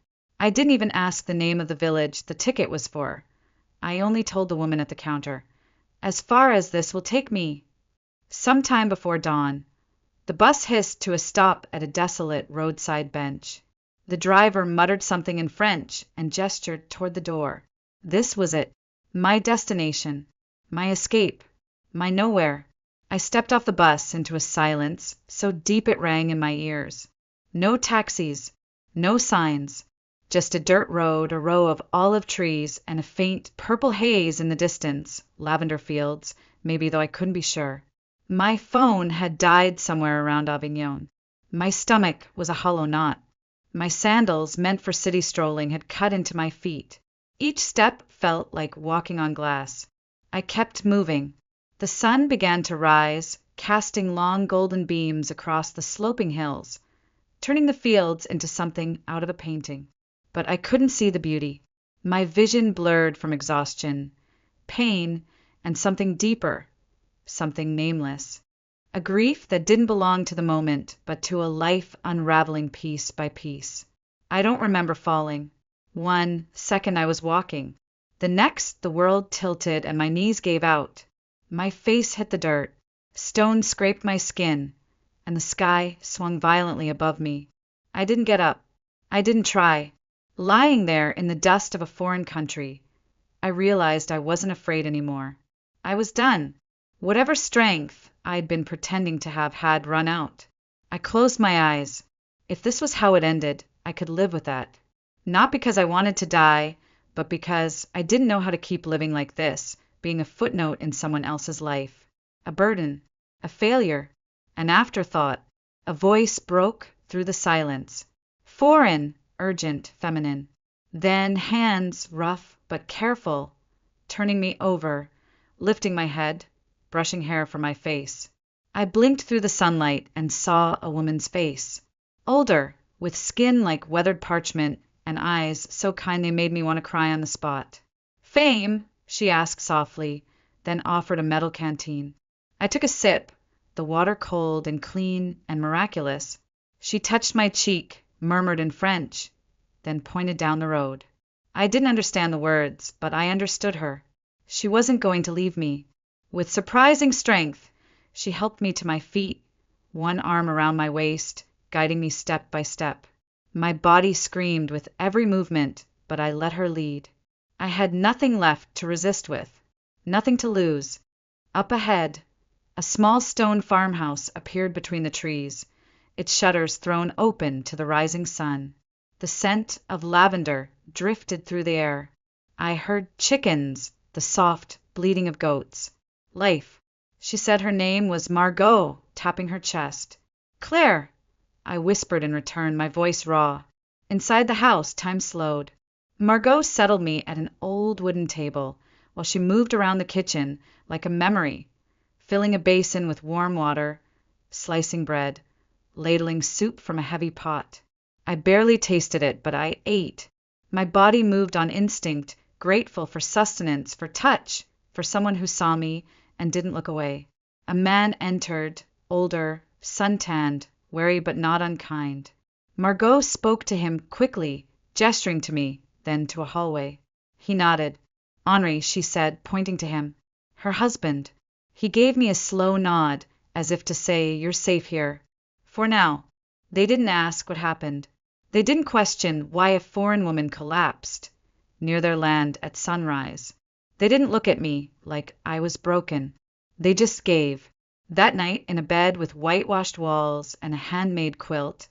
I didn't even ask the name of the village the ticket was for. I only told the woman at the counter, "As far as this will take me." Sometime before dawn, the bus hissed to a stop at a desolate roadside bench. The driver muttered something in French and gestured toward the door. This was it. My destination. My escape. My nowhere. I stepped off the bus into a silence so deep it rang in my ears. No taxis. No signs. Just a dirt road, a row of olive trees, and a faint purple haze in the distance. Lavender fields, maybe, though I couldn't be sure. My phone had died somewhere around Avignon. My stomach was a hollow knot. My sandals, meant for city strolling, had cut into my feet. Each step felt like walking on glass. I kept moving. The sun began to rise, casting long golden beams across the sloping hills, turning the fields into something out of a painting. But I couldn't see the beauty. My vision blurred from exhaustion, pain, and something deeper, something nameless. A grief that didn't belong to the moment, but to a life unraveling piece by piece. I don't remember falling. 1 second I was walking. The next, the world tilted and my knees gave out. My face hit the dirt. Stones scraped my skin, and the sky swung violently above me. I didn't get up. I didn't try. Lying there in the dust of a foreign country, I realized I wasn't afraid anymore. I was done. Whatever strength I'd been pretending to have had run out. I closed my eyes. If this was how it ended, I could live with that. Not because I wanted to die, but because I didn't know how to keep living like this, being a footnote in someone else's life. A burden, a failure, an afterthought. A voice broke through the silence. Foreign, urgent, feminine. Then hands, rough but careful, turning me over, lifting my head, brushing hair from my face. I blinked through the sunlight and saw a woman's face. Older, with skin like weathered parchment and eyes so kind they made me want to cry on the spot. Fame, she asked softly, then offered a metal canteen. I took a sip, the water cold and clean and miraculous. She touched my cheek, murmured in French, then pointed down the road. I didn't understand the words, but I understood her. She wasn't going to leave me. With surprising strength, she helped me to my feet, one arm around my waist, guiding me step by step. My body screamed with every movement, but I let her lead. I had nothing left to resist with, nothing to lose. Up ahead, a small stone farmhouse appeared between the trees, its shutters thrown open to the rising sun. The scent of lavender drifted through the air. I heard chickens, the soft bleating of goats. Life. She said her name was Margot, tapping her chest. Claire, I whispered in return, my voice raw. Inside the house, time slowed. Margot settled me at an old wooden table while she moved around the kitchen like a memory, filling a basin with warm water, slicing bread, ladling soup from a heavy pot. I barely tasted it, but I ate. My body moved on instinct, grateful for sustenance, for touch, for someone who saw me and didn't look away. A man entered, older, suntanned, wary but not unkind. Margot spoke to him quickly, gesturing to me, then to a hallway. He nodded. Henri, she said, pointing to him. Her husband. He gave me a slow nod, as if to say, you're safe here. For now. They didn't ask what happened. They didn't question why a foreign woman collapsed near their land at sunrise. They didn't look at me like I was broken. They just gave. That night, in a bed with whitewashed walls and a handmade quilt,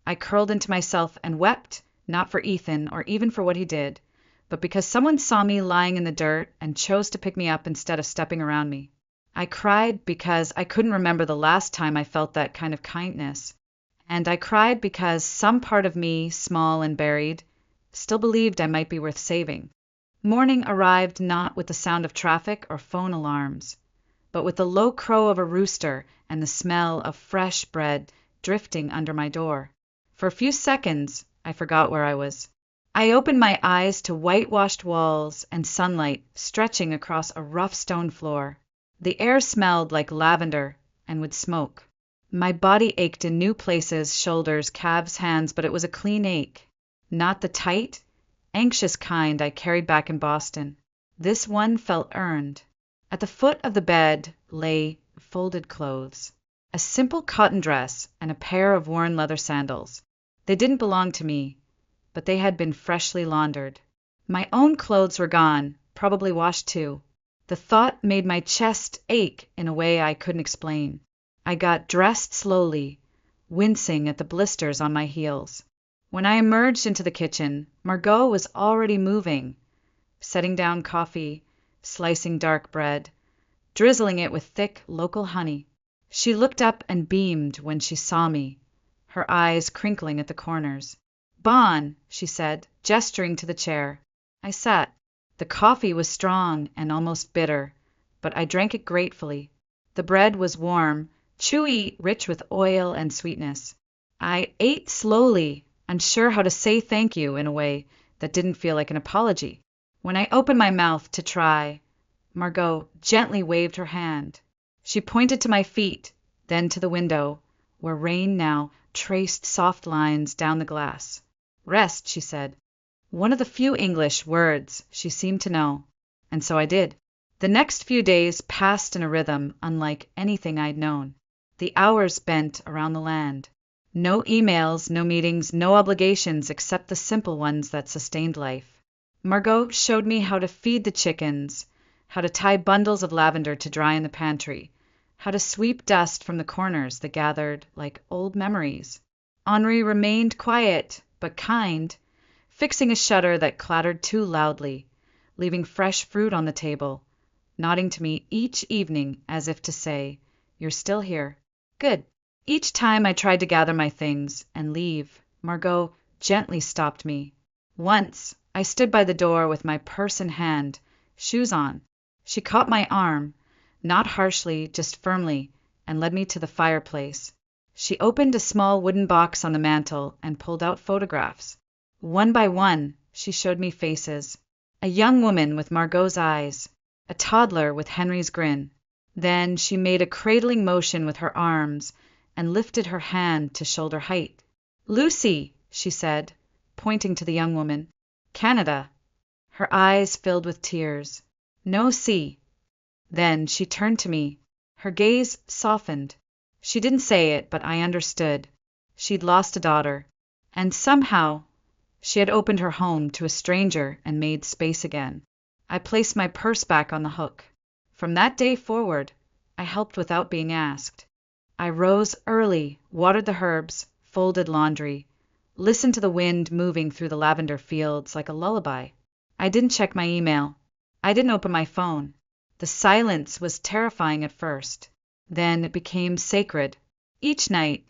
I curled into myself and wept, not for Ethan or even for what he did, but because someone saw me lying in the dirt and chose to pick me up instead of stepping around me. I cried because I couldn't remember the last time I felt that kind of kindness. And I cried because some part of me, small and buried, still believed I might be worth saving. Morning arrived not with the sound of traffic or phone alarms, but with the low crow of a rooster and the smell of fresh bread drifting under my door. For a few seconds, I forgot where I was. I opened my eyes to whitewashed walls and sunlight stretching across a rough stone floor. The air smelled like lavender and would smoke. My body ached in new places, shoulders, calves, hands, but it was a clean ache. Not the tight, anxious kind I carried back in Boston. This one felt earned. At the foot of the bed lay folded clothes. A simple cotton dress and a pair of worn leather sandals. They didn't belong to me, but they had been freshly laundered. My own clothes were gone, probably washed too. The thought made my chest ache in a way I couldn't explain. I got dressed slowly, wincing at the blisters on my heels. When I emerged into the kitchen, Margot was already moving, setting down coffee, slicing dark bread, drizzling it with thick local honey. She looked up and beamed when she saw me, her eyes crinkling at the corners. Bon, she said, gesturing to the chair. I sat. The coffee was strong and almost bitter, but I drank it gratefully. The bread was warm, chewy, rich with oil and sweetness. I ate slowly, unsure how to say thank you in a way that didn't feel like an apology. When I opened my mouth to try, Margot gently waved her hand. She pointed to my feet, then to the window, where rain now traced soft lines down the glass. Rest, she said. One of the few English words she seemed to know, and so I did. The next few days passed in a rhythm unlike anything I'd known. The hours bent around the land. No emails, no meetings, no obligations except the simple ones that sustained life. Margot showed me how to feed the chickens, how to tie bundles of lavender to dry in the pantry, how to sweep dust from the corners that gathered like old memories. Henri remained quiet but kind, fixing a shutter that clattered too loudly, leaving fresh fruit on the table, nodding to me each evening as if to say, "You're still here. Good." Each time I tried to gather my things and leave, Margot gently stopped me. Once, I stood by the door with my purse in hand, shoes on. She caught my arm, not harshly, just firmly, and led me to the fireplace. She opened a small wooden box on the mantel and pulled out photographs. One by one, she showed me faces. A young woman with Margot's eyes, a toddler with Henry's grin. Then she made a cradling motion with her arms and lifted her hand to shoulder height. "Lucy," she said, pointing to the young woman. "Canada." Her eyes filled with tears. "No see." Then she turned to me. Her gaze softened. She didn't say it, but I understood. She'd lost a daughter. And somehow she had opened her home to a stranger and made space again. I placed my purse back on the hook. From that day forward, I helped without being asked. I rose early, watered the herbs, folded laundry, listened to the wind moving through the lavender fields like a lullaby. I didn't check my email. I didn't open my phone. The silence was terrifying at first. Then it became sacred. Each night,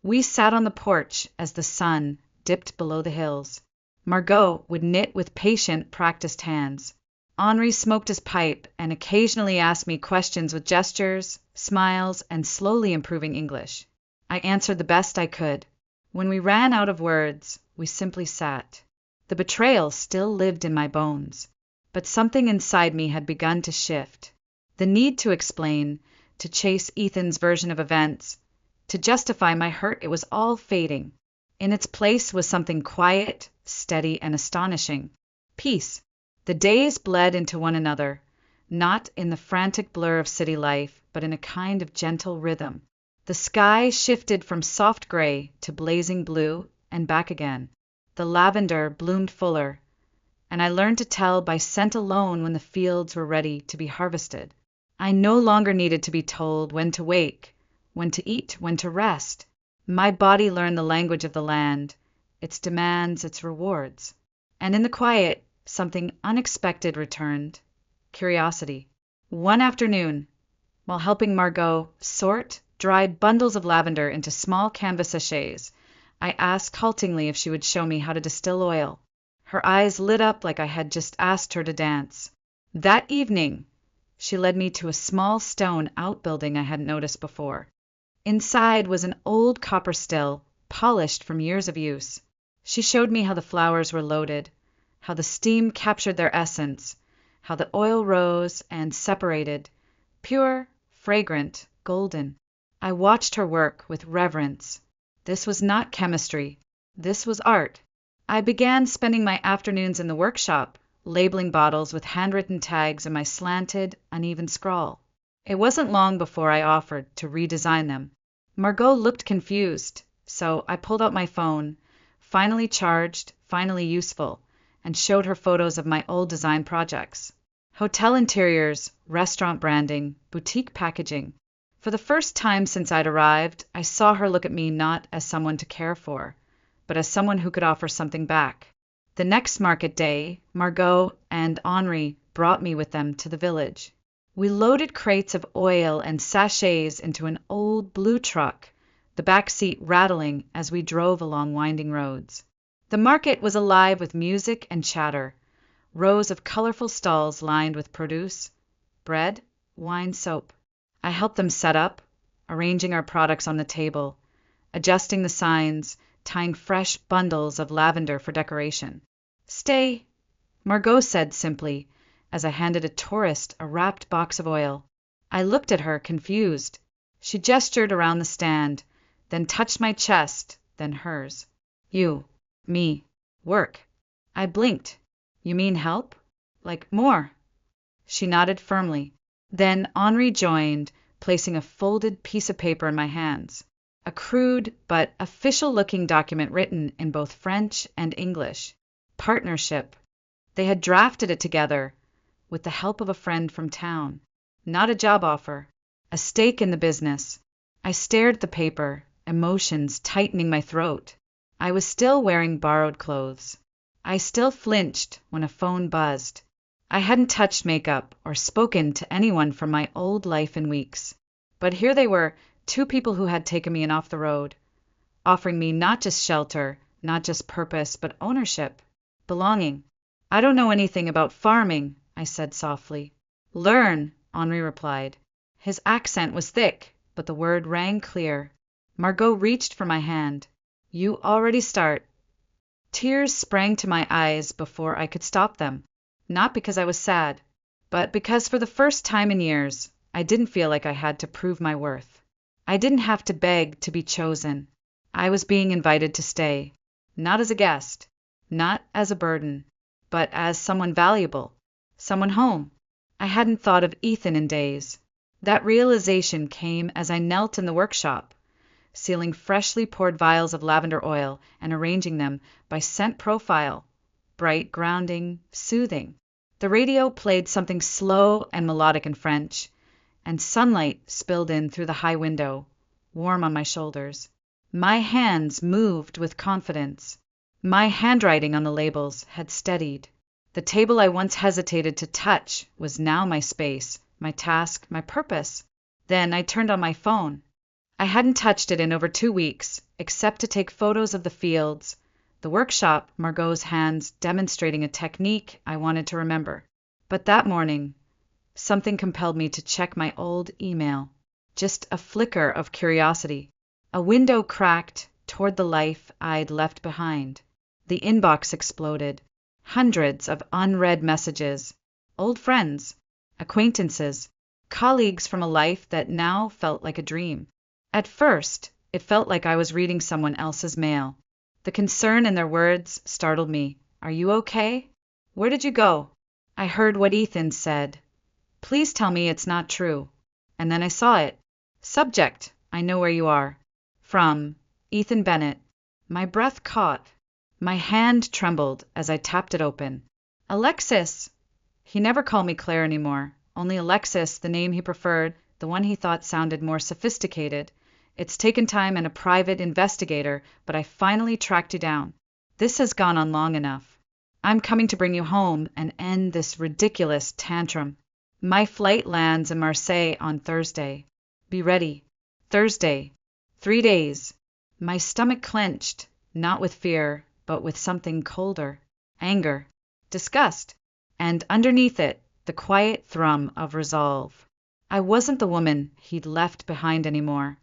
we sat on the porch as the sun dipped below the hills. Margot would knit with patient, practiced hands. Henri smoked his pipe and occasionally asked me questions with gestures, smiles, and slowly improving English. I answered the best I could. When we ran out of words, we simply sat. The betrayal still lived in my bones, but something inside me had begun to shift. The need to explain, to chase Ethan's version of events, to justify my hurt, it was all fading. In its place was something quiet, steady, and astonishing. Peace. The days bled into one another, not in the frantic blur of city life, but in a kind of gentle rhythm. The sky shifted from soft gray to blazing blue and back again. The lavender bloomed fuller, and I learned to tell by scent alone when the fields were ready to be harvested. I no longer needed to be told when to wake, when to eat, when to rest. My body learned the language of the land, its demands, its rewards. And in the quiet, something unexpected returned. Curiosity. One afternoon, while helping Margot sort dried bundles of lavender into small canvas sachets, I asked haltingly if she would show me how to distill oil. Her eyes lit up like I had just asked her to dance. That evening, she led me to a small stone outbuilding I hadn't noticed before. Inside was an old copper still, polished from years of use. She showed me how the flowers were loaded, how the steam captured their essence, how the oil rose and separated, pure, fragrant, golden. I watched her work with reverence. This was not chemistry. This was art. I began spending my afternoons in the workshop, labeling bottles with handwritten tags in my slanted, uneven scrawl. It wasn't long before I offered to redesign them. Margot looked confused, so I pulled out my phone, finally charged, finally useful, and showed her photos of my old design projects. Hotel interiors, restaurant branding, boutique packaging. For the first time since I'd arrived, I saw her look at me not as someone to care for, but as someone who could offer something back. The next market day, Margot and Henri brought me with them to the village. We loaded crates of oil and sachets into an old blue truck, the back seat rattling as we drove along winding roads. The market was alive with music and chatter, rows of colorful stalls lined with produce, bread, wine, soap. I helped them set up, arranging our products on the table, adjusting the signs, tying fresh bundles of lavender for decoration. "Stay," Margot said simply, as I handed a tourist a wrapped box of oil. I looked at her, confused. She gestured around the stand, then touched my chest, then hers. You, me, work. I blinked. You mean help? Like more? She nodded firmly. Then Henri joined, placing a folded piece of paper in my hands. A crude but official-looking document written in both French and English. Partnership. They had drafted it together, with the help of a friend from town. Not a job offer. A stake in the business. I stared at the paper, emotions tightening my throat. I was still wearing borrowed clothes. I still flinched when a phone buzzed. I hadn't touched makeup or spoken to anyone from my old life in weeks. But here they were, two people who had taken me in off the road, offering me not just shelter, not just purpose, but ownership, belonging. I don't know anything about farming, I said softly. Learn, Henri replied. His accent was thick, but the word rang clear. Margot reached for my hand. You already start. Tears sprang to my eyes before I could stop them. Not because I was sad, but because for the first time in years, I didn't feel like I had to prove my worth. I didn't have to beg to be chosen. I was being invited to stay, not as a guest, not as a burden, but as someone valuable, someone home. I hadn't thought of Ethan in days. That realization came as I knelt in the workshop, sealing freshly poured vials of lavender oil and arranging them by scent profile, bright, grounding, soothing. The radio played something slow and melodic in French, and sunlight spilled in through the high window, warm on my shoulders. My hands moved with confidence. My handwriting on the labels had steadied. The table I once hesitated to touch was now my space, my task, my purpose. Then I turned on my phone. I hadn't touched it in over 2 weeks, except to take photos of the fields, the workshop, Margot's hands demonstrating a technique I wanted to remember. But that morning, something compelled me to check my old email. Just a flicker of curiosity. A window cracked toward the life I'd left behind. The inbox exploded. Hundreds of unread messages. Old friends, acquaintances, colleagues from a life that now felt like a dream. At first, it felt like I was reading someone else's mail. The concern in their words startled me. Are you okay? Where did you go? I heard what Ethan said. Please tell me it's not true. And then I saw it. Subject, I know where you are. From Ethan Bennett. My breath caught. My hand trembled as I tapped it open. Alexis! He never called me Claire anymore. Only Alexis, the name he preferred, the one he thought sounded more sophisticated. It's taken time and a private investigator, but I finally tracked you down. This has gone on long enough. I'm coming to bring you home and end this ridiculous tantrum. My flight lands in Marseille on Thursday. Be ready. Thursday. 3 days. My stomach clenched, not with fear, but with something colder. Anger. Disgust. And underneath it, the quiet thrum of resolve. I wasn't the woman he'd left behind anymore.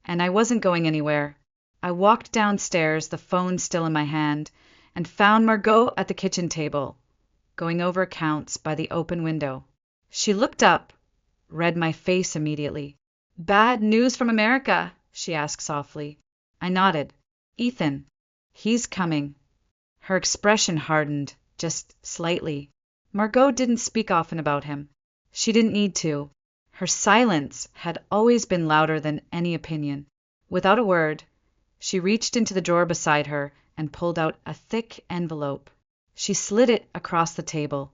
And I wasn't going anywhere. I walked downstairs, the phone still in my hand, and found Margot at the kitchen table, going over accounts by the open window. She looked up, read my face immediately. Bad news from America, she asked softly. I nodded. Ethan. He's coming. Her expression hardened, just slightly. Margot didn't speak often about him. She didn't need to. Her silence had always been louder than any opinion. Without a word, she reached into the drawer beside her and pulled out a thick envelope. She slid it across the table.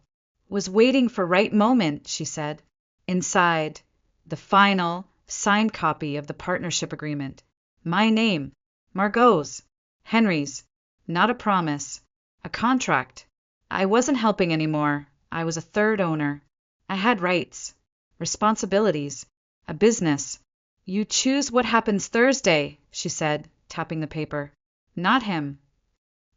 Was waiting for right moment, she said. Inside, the final, signed copy of the partnership agreement. My name, Margot's, Henry's. Not a promise, a contract. I wasn't helping anymore. I was a third owner. I had rights. Responsibilities, a business. You choose what happens Thursday, she said, tapping the paper. Not him.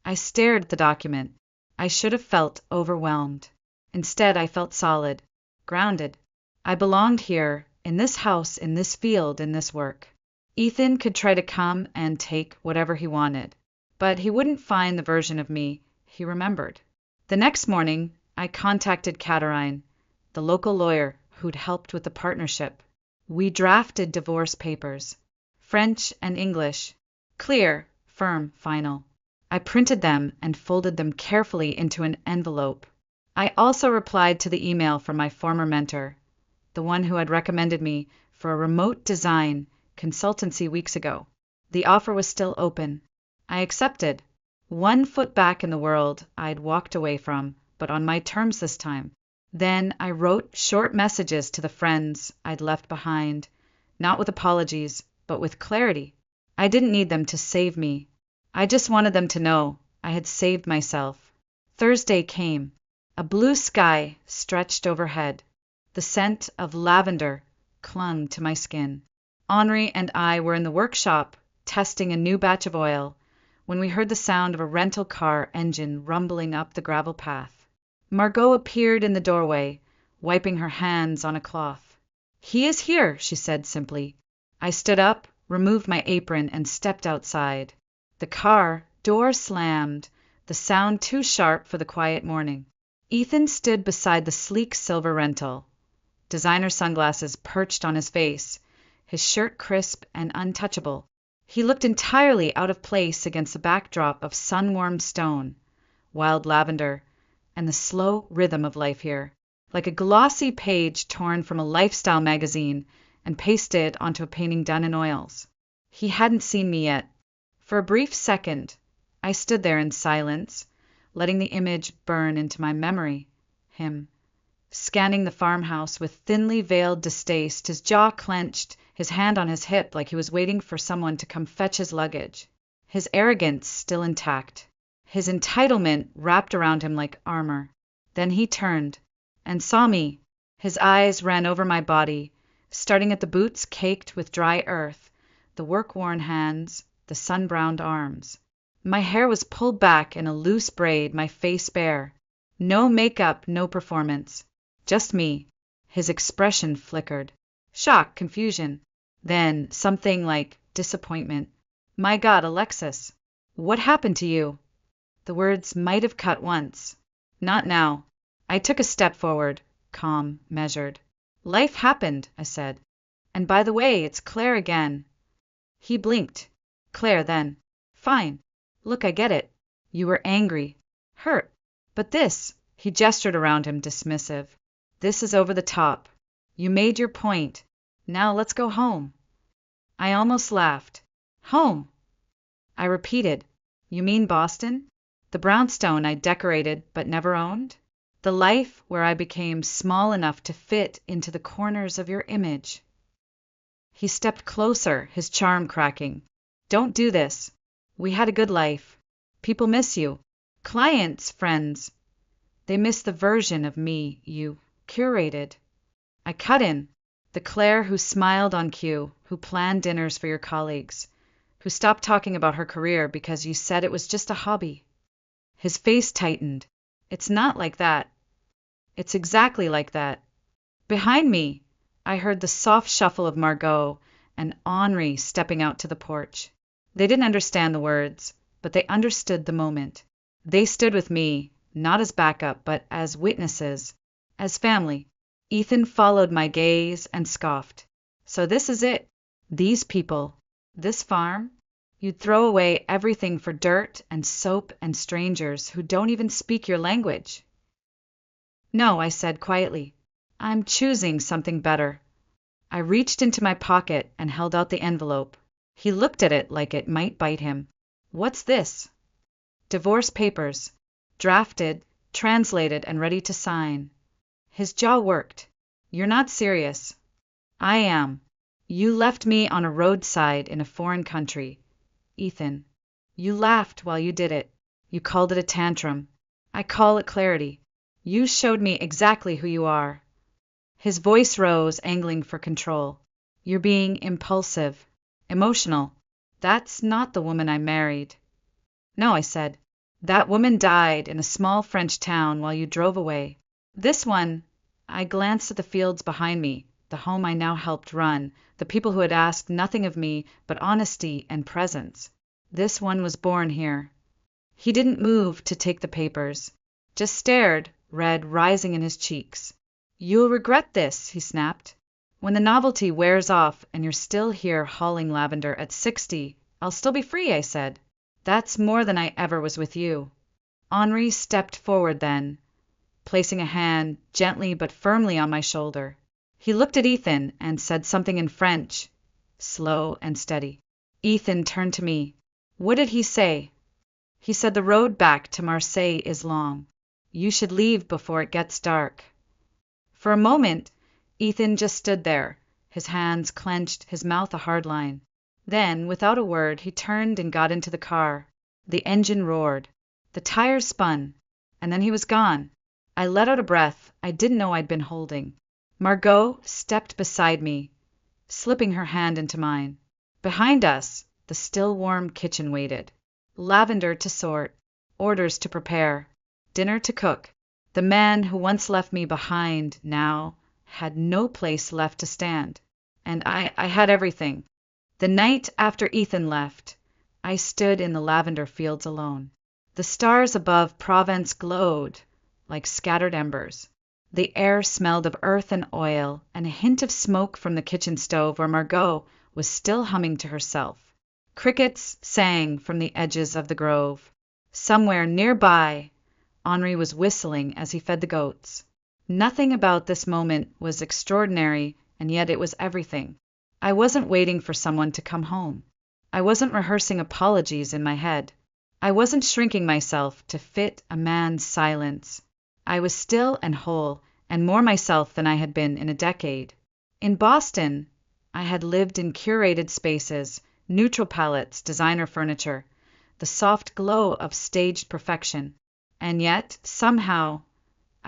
I stared at the document. I should have felt overwhelmed. Instead, I felt solid, grounded. I belonged here, in this house, in this field, in this work. Ethan could try to come and take whatever he wanted, but he wouldn't find the version of me he remembered. The next morning, I contacted Caterine, the local lawyer who'd helped with the partnership. We drafted divorce papers. French and English. Clear, firm, final. I printed them and folded them carefully into an envelope. I also replied to the email from my former mentor, the one who had recommended me for a remote design consultancy weeks ago. The offer was still open. I accepted. 1 foot back in the world I'd walked away from, but on my terms this time. Then I wrote short messages to the friends I'd left behind, not with apologies, but with clarity. I didn't need them to save me. I just wanted them to know I had saved myself. Thursday came. A blue sky stretched overhead. The scent of lavender clung to my skin. Henri and I were in the workshop testing a new batch of oil when we heard the sound of a rental car engine rumbling up the gravel path. Margot appeared in the doorway, wiping her hands on a cloth. "He is here," she said simply. I stood up, removed my apron, and stepped outside. The car door slammed, the sound too sharp for the quiet morning. Ethan stood beside the sleek silver rental, designer sunglasses perched on his face, his shirt crisp and untouchable. He looked entirely out of place against the backdrop of sun-warmed stone, wild lavender, and the slow rhythm of life here, like a glossy page torn from a lifestyle magazine and pasted onto a painting done in oils. He hadn't seen me yet. For a brief second, I stood there in silence, letting the image burn into my memory. Him, scanning the farmhouse with thinly veiled distaste, his jaw clenched, his hand on his hip like he was waiting for someone to come fetch his luggage. His arrogance still intact. His entitlement wrapped around him like armor. Then he turned and saw me. His eyes ran over my body, starting at the boots caked with dry earth, the work-worn hands, the sun-browned arms. My hair was pulled back in a loose braid, my face bare. No makeup, no performance. Just me. His expression flickered. Shock, confusion. Then something like disappointment. "My God, Alexis, what happened to you?" The words might have cut once. Not now. I took a step forward, calm, measured. "Life happened," I said. "And by the way, it's Claire again." He blinked. "Claire, then." "Fine. Look, I get it. You were angry. Hurt. But this," he gestured around him, dismissive. "This is over the top. You made your point. Now let's go home." I almost laughed. "Home?" I repeated. "You mean Boston? The brownstone I decorated but never owned? The life where I became small enough to fit into the corners of your image?" He stepped closer, his charm cracking. "Don't do this. We had a good life. People miss you. Clients, friends. They miss the version of me you curated." I cut in. "The Claire who smiled on cue, who planned dinners for your colleagues, who stopped talking about her career because you said it was just a hobby." His face tightened. "It's not like that." "It's exactly like that." Behind me, I heard the soft shuffle of Margot and Henri stepping out to the porch. They didn't understand the words, but they understood the moment. They stood with me, not as backup, but as witnesses, as family. Ethan followed my gaze and scoffed. "So this is it? These people? This farm? You'd throw away everything for dirt and soap and strangers who don't even speak your language?" "No," I said quietly. "I'm choosing something better." I reached into my pocket and held out the envelope. He looked at it like it might bite him. "What's this?" "Divorce papers. Drafted, translated, and ready to sign." His jaw worked. "You're not serious." "I am. You left me on a roadside in a foreign country. Ethan, you laughed while you did it. You called it a tantrum. I call it clarity. You showed me exactly who you are." His voice rose, angling for control. "You're being impulsive, emotional. That's not the woman I married." "No," I said. "That woman died in a small French town while you drove away. This one," I glanced at the fields behind me, the home I now helped run, the people who had asked nothing of me but honesty and presence. "This one was born here." He didn't move to take the papers, just stared, red rising in his cheeks. "You'll regret this," he snapped. When the novelty wears off and you're still here hauling lavender at 60, I'll still be free, I said. That's more than I ever was with you. Henri stepped forward then, placing a hand gently but firmly on my shoulder. He looked at Ethan and said something in French, slow and steady. Ethan turned to me. What did he say? He said the road back to Marseille is long. You should leave before it gets dark. For a moment, Ethan just stood there, his hands clenched, his mouth a hard line. Then, without a word, he turned and got into the car. The engine roared. The tires spun. And then he was gone. I let out a breath I didn't know I'd been holding. Margot stepped beside me, slipping her hand into mine. Behind us, the still warm kitchen waited. Lavender to sort, orders to prepare, dinner to cook. The man who once left me behind now had no place left to stand. And I had everything. The night after Ethan left, I stood in the lavender fields alone. The stars above Provence glowed like scattered embers. The air smelled of earth and oil, and a hint of smoke from the kitchen stove where Margot was still humming to herself. Crickets sang from the edges of the grove. Somewhere nearby, Henri was whistling as he fed the goats. Nothing about this moment was extraordinary, and yet it was everything. I wasn't waiting for someone to come home. I wasn't rehearsing apologies in my head. I wasn't shrinking myself to fit a man's silence. I was still and whole, and more myself than I had been in a decade. In Boston, I had lived in curated spaces, neutral palettes, designer furniture, the soft glow of staged perfection. And yet, somehow,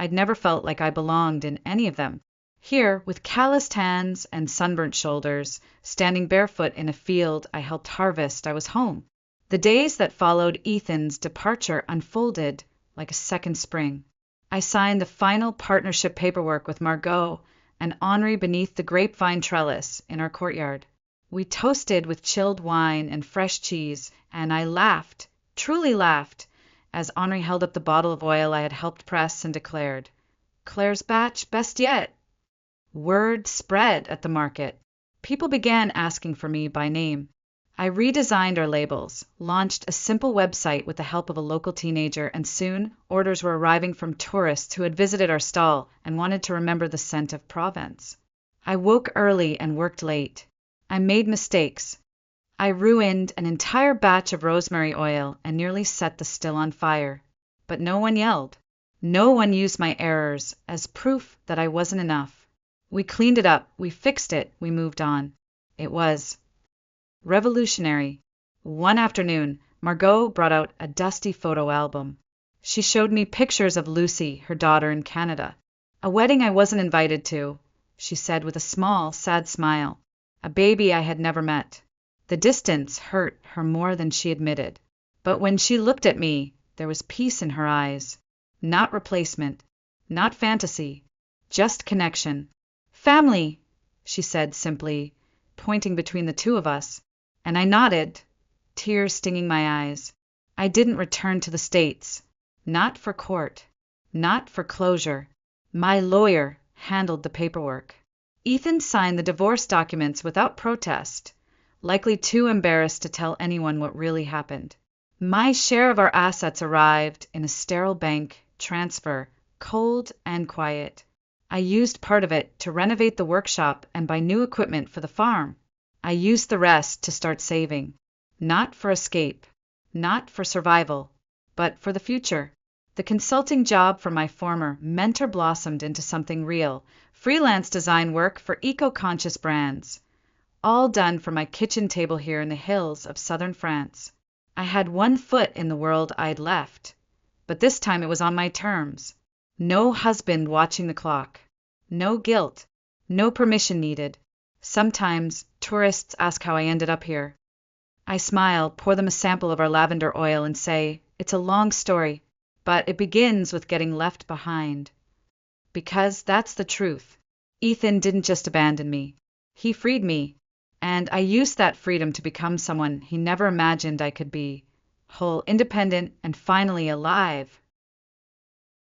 I'd never felt like I belonged in any of them. Here, with calloused hands and sunburnt shoulders, standing barefoot in a field I helped harvest, I was home. The days that followed Ethan's departure unfolded like a second spring. I signed the final partnership paperwork with Margot and Henri beneath the grapevine trellis in our courtyard. We toasted with chilled wine and fresh cheese, and I laughed, truly laughed, as Henri held up the bottle of oil I had helped press and declared, "Claire's batch, best yet." Word spread at the market. People began asking for me by name. I redesigned our labels, launched a simple website with the help of a local teenager, and soon orders were arriving from tourists who had visited our stall and wanted to remember the scent of Provence. I woke early and worked late. I made mistakes. I ruined an entire batch of rosemary oil and nearly set the still on fire. But no one yelled. No one used my errors as proof that I wasn't enough. We cleaned it up, we fixed it, we moved on. It was revolutionary. One afternoon, Margot brought out a dusty photo album. She showed me pictures of Lucy, her daughter, in Canada. A wedding I wasn't invited to, she said with a small, sad smile. A baby I had never met. The distance hurt her more than she admitted. But when she looked at me, there was peace in her eyes. Not replacement, not fantasy, just connection. Family, she said simply, pointing between the two of us. And I nodded, tears stinging my eyes. I didn't return to the States. Not for court. Not for closure. My lawyer handled the paperwork. Ethan signed the divorce documents without protest, likely too embarrassed to tell anyone what really happened. My share of our assets arrived in a sterile bank transfer, cold and quiet. I used part of it to renovate the workshop and buy new equipment for the farm. I used the rest to start saving, not for escape, not for survival, but for the future. The consulting job for my former mentor blossomed into something real, freelance design work for eco-conscious brands, all done from my kitchen table here in the hills of southern France. I had one foot in the world I'd left, but this time it was on my terms. No husband watching the clock, no guilt, no permission needed. Sometimes tourists ask how I ended up here. I smile, pour them a sample of our lavender oil, and say, it's a long story, but it begins with getting left behind. Because that's the truth. Ethan didn't just abandon me. He freed me, and I used that freedom to become someone he never imagined I could be. Whole, independent, and finally alive.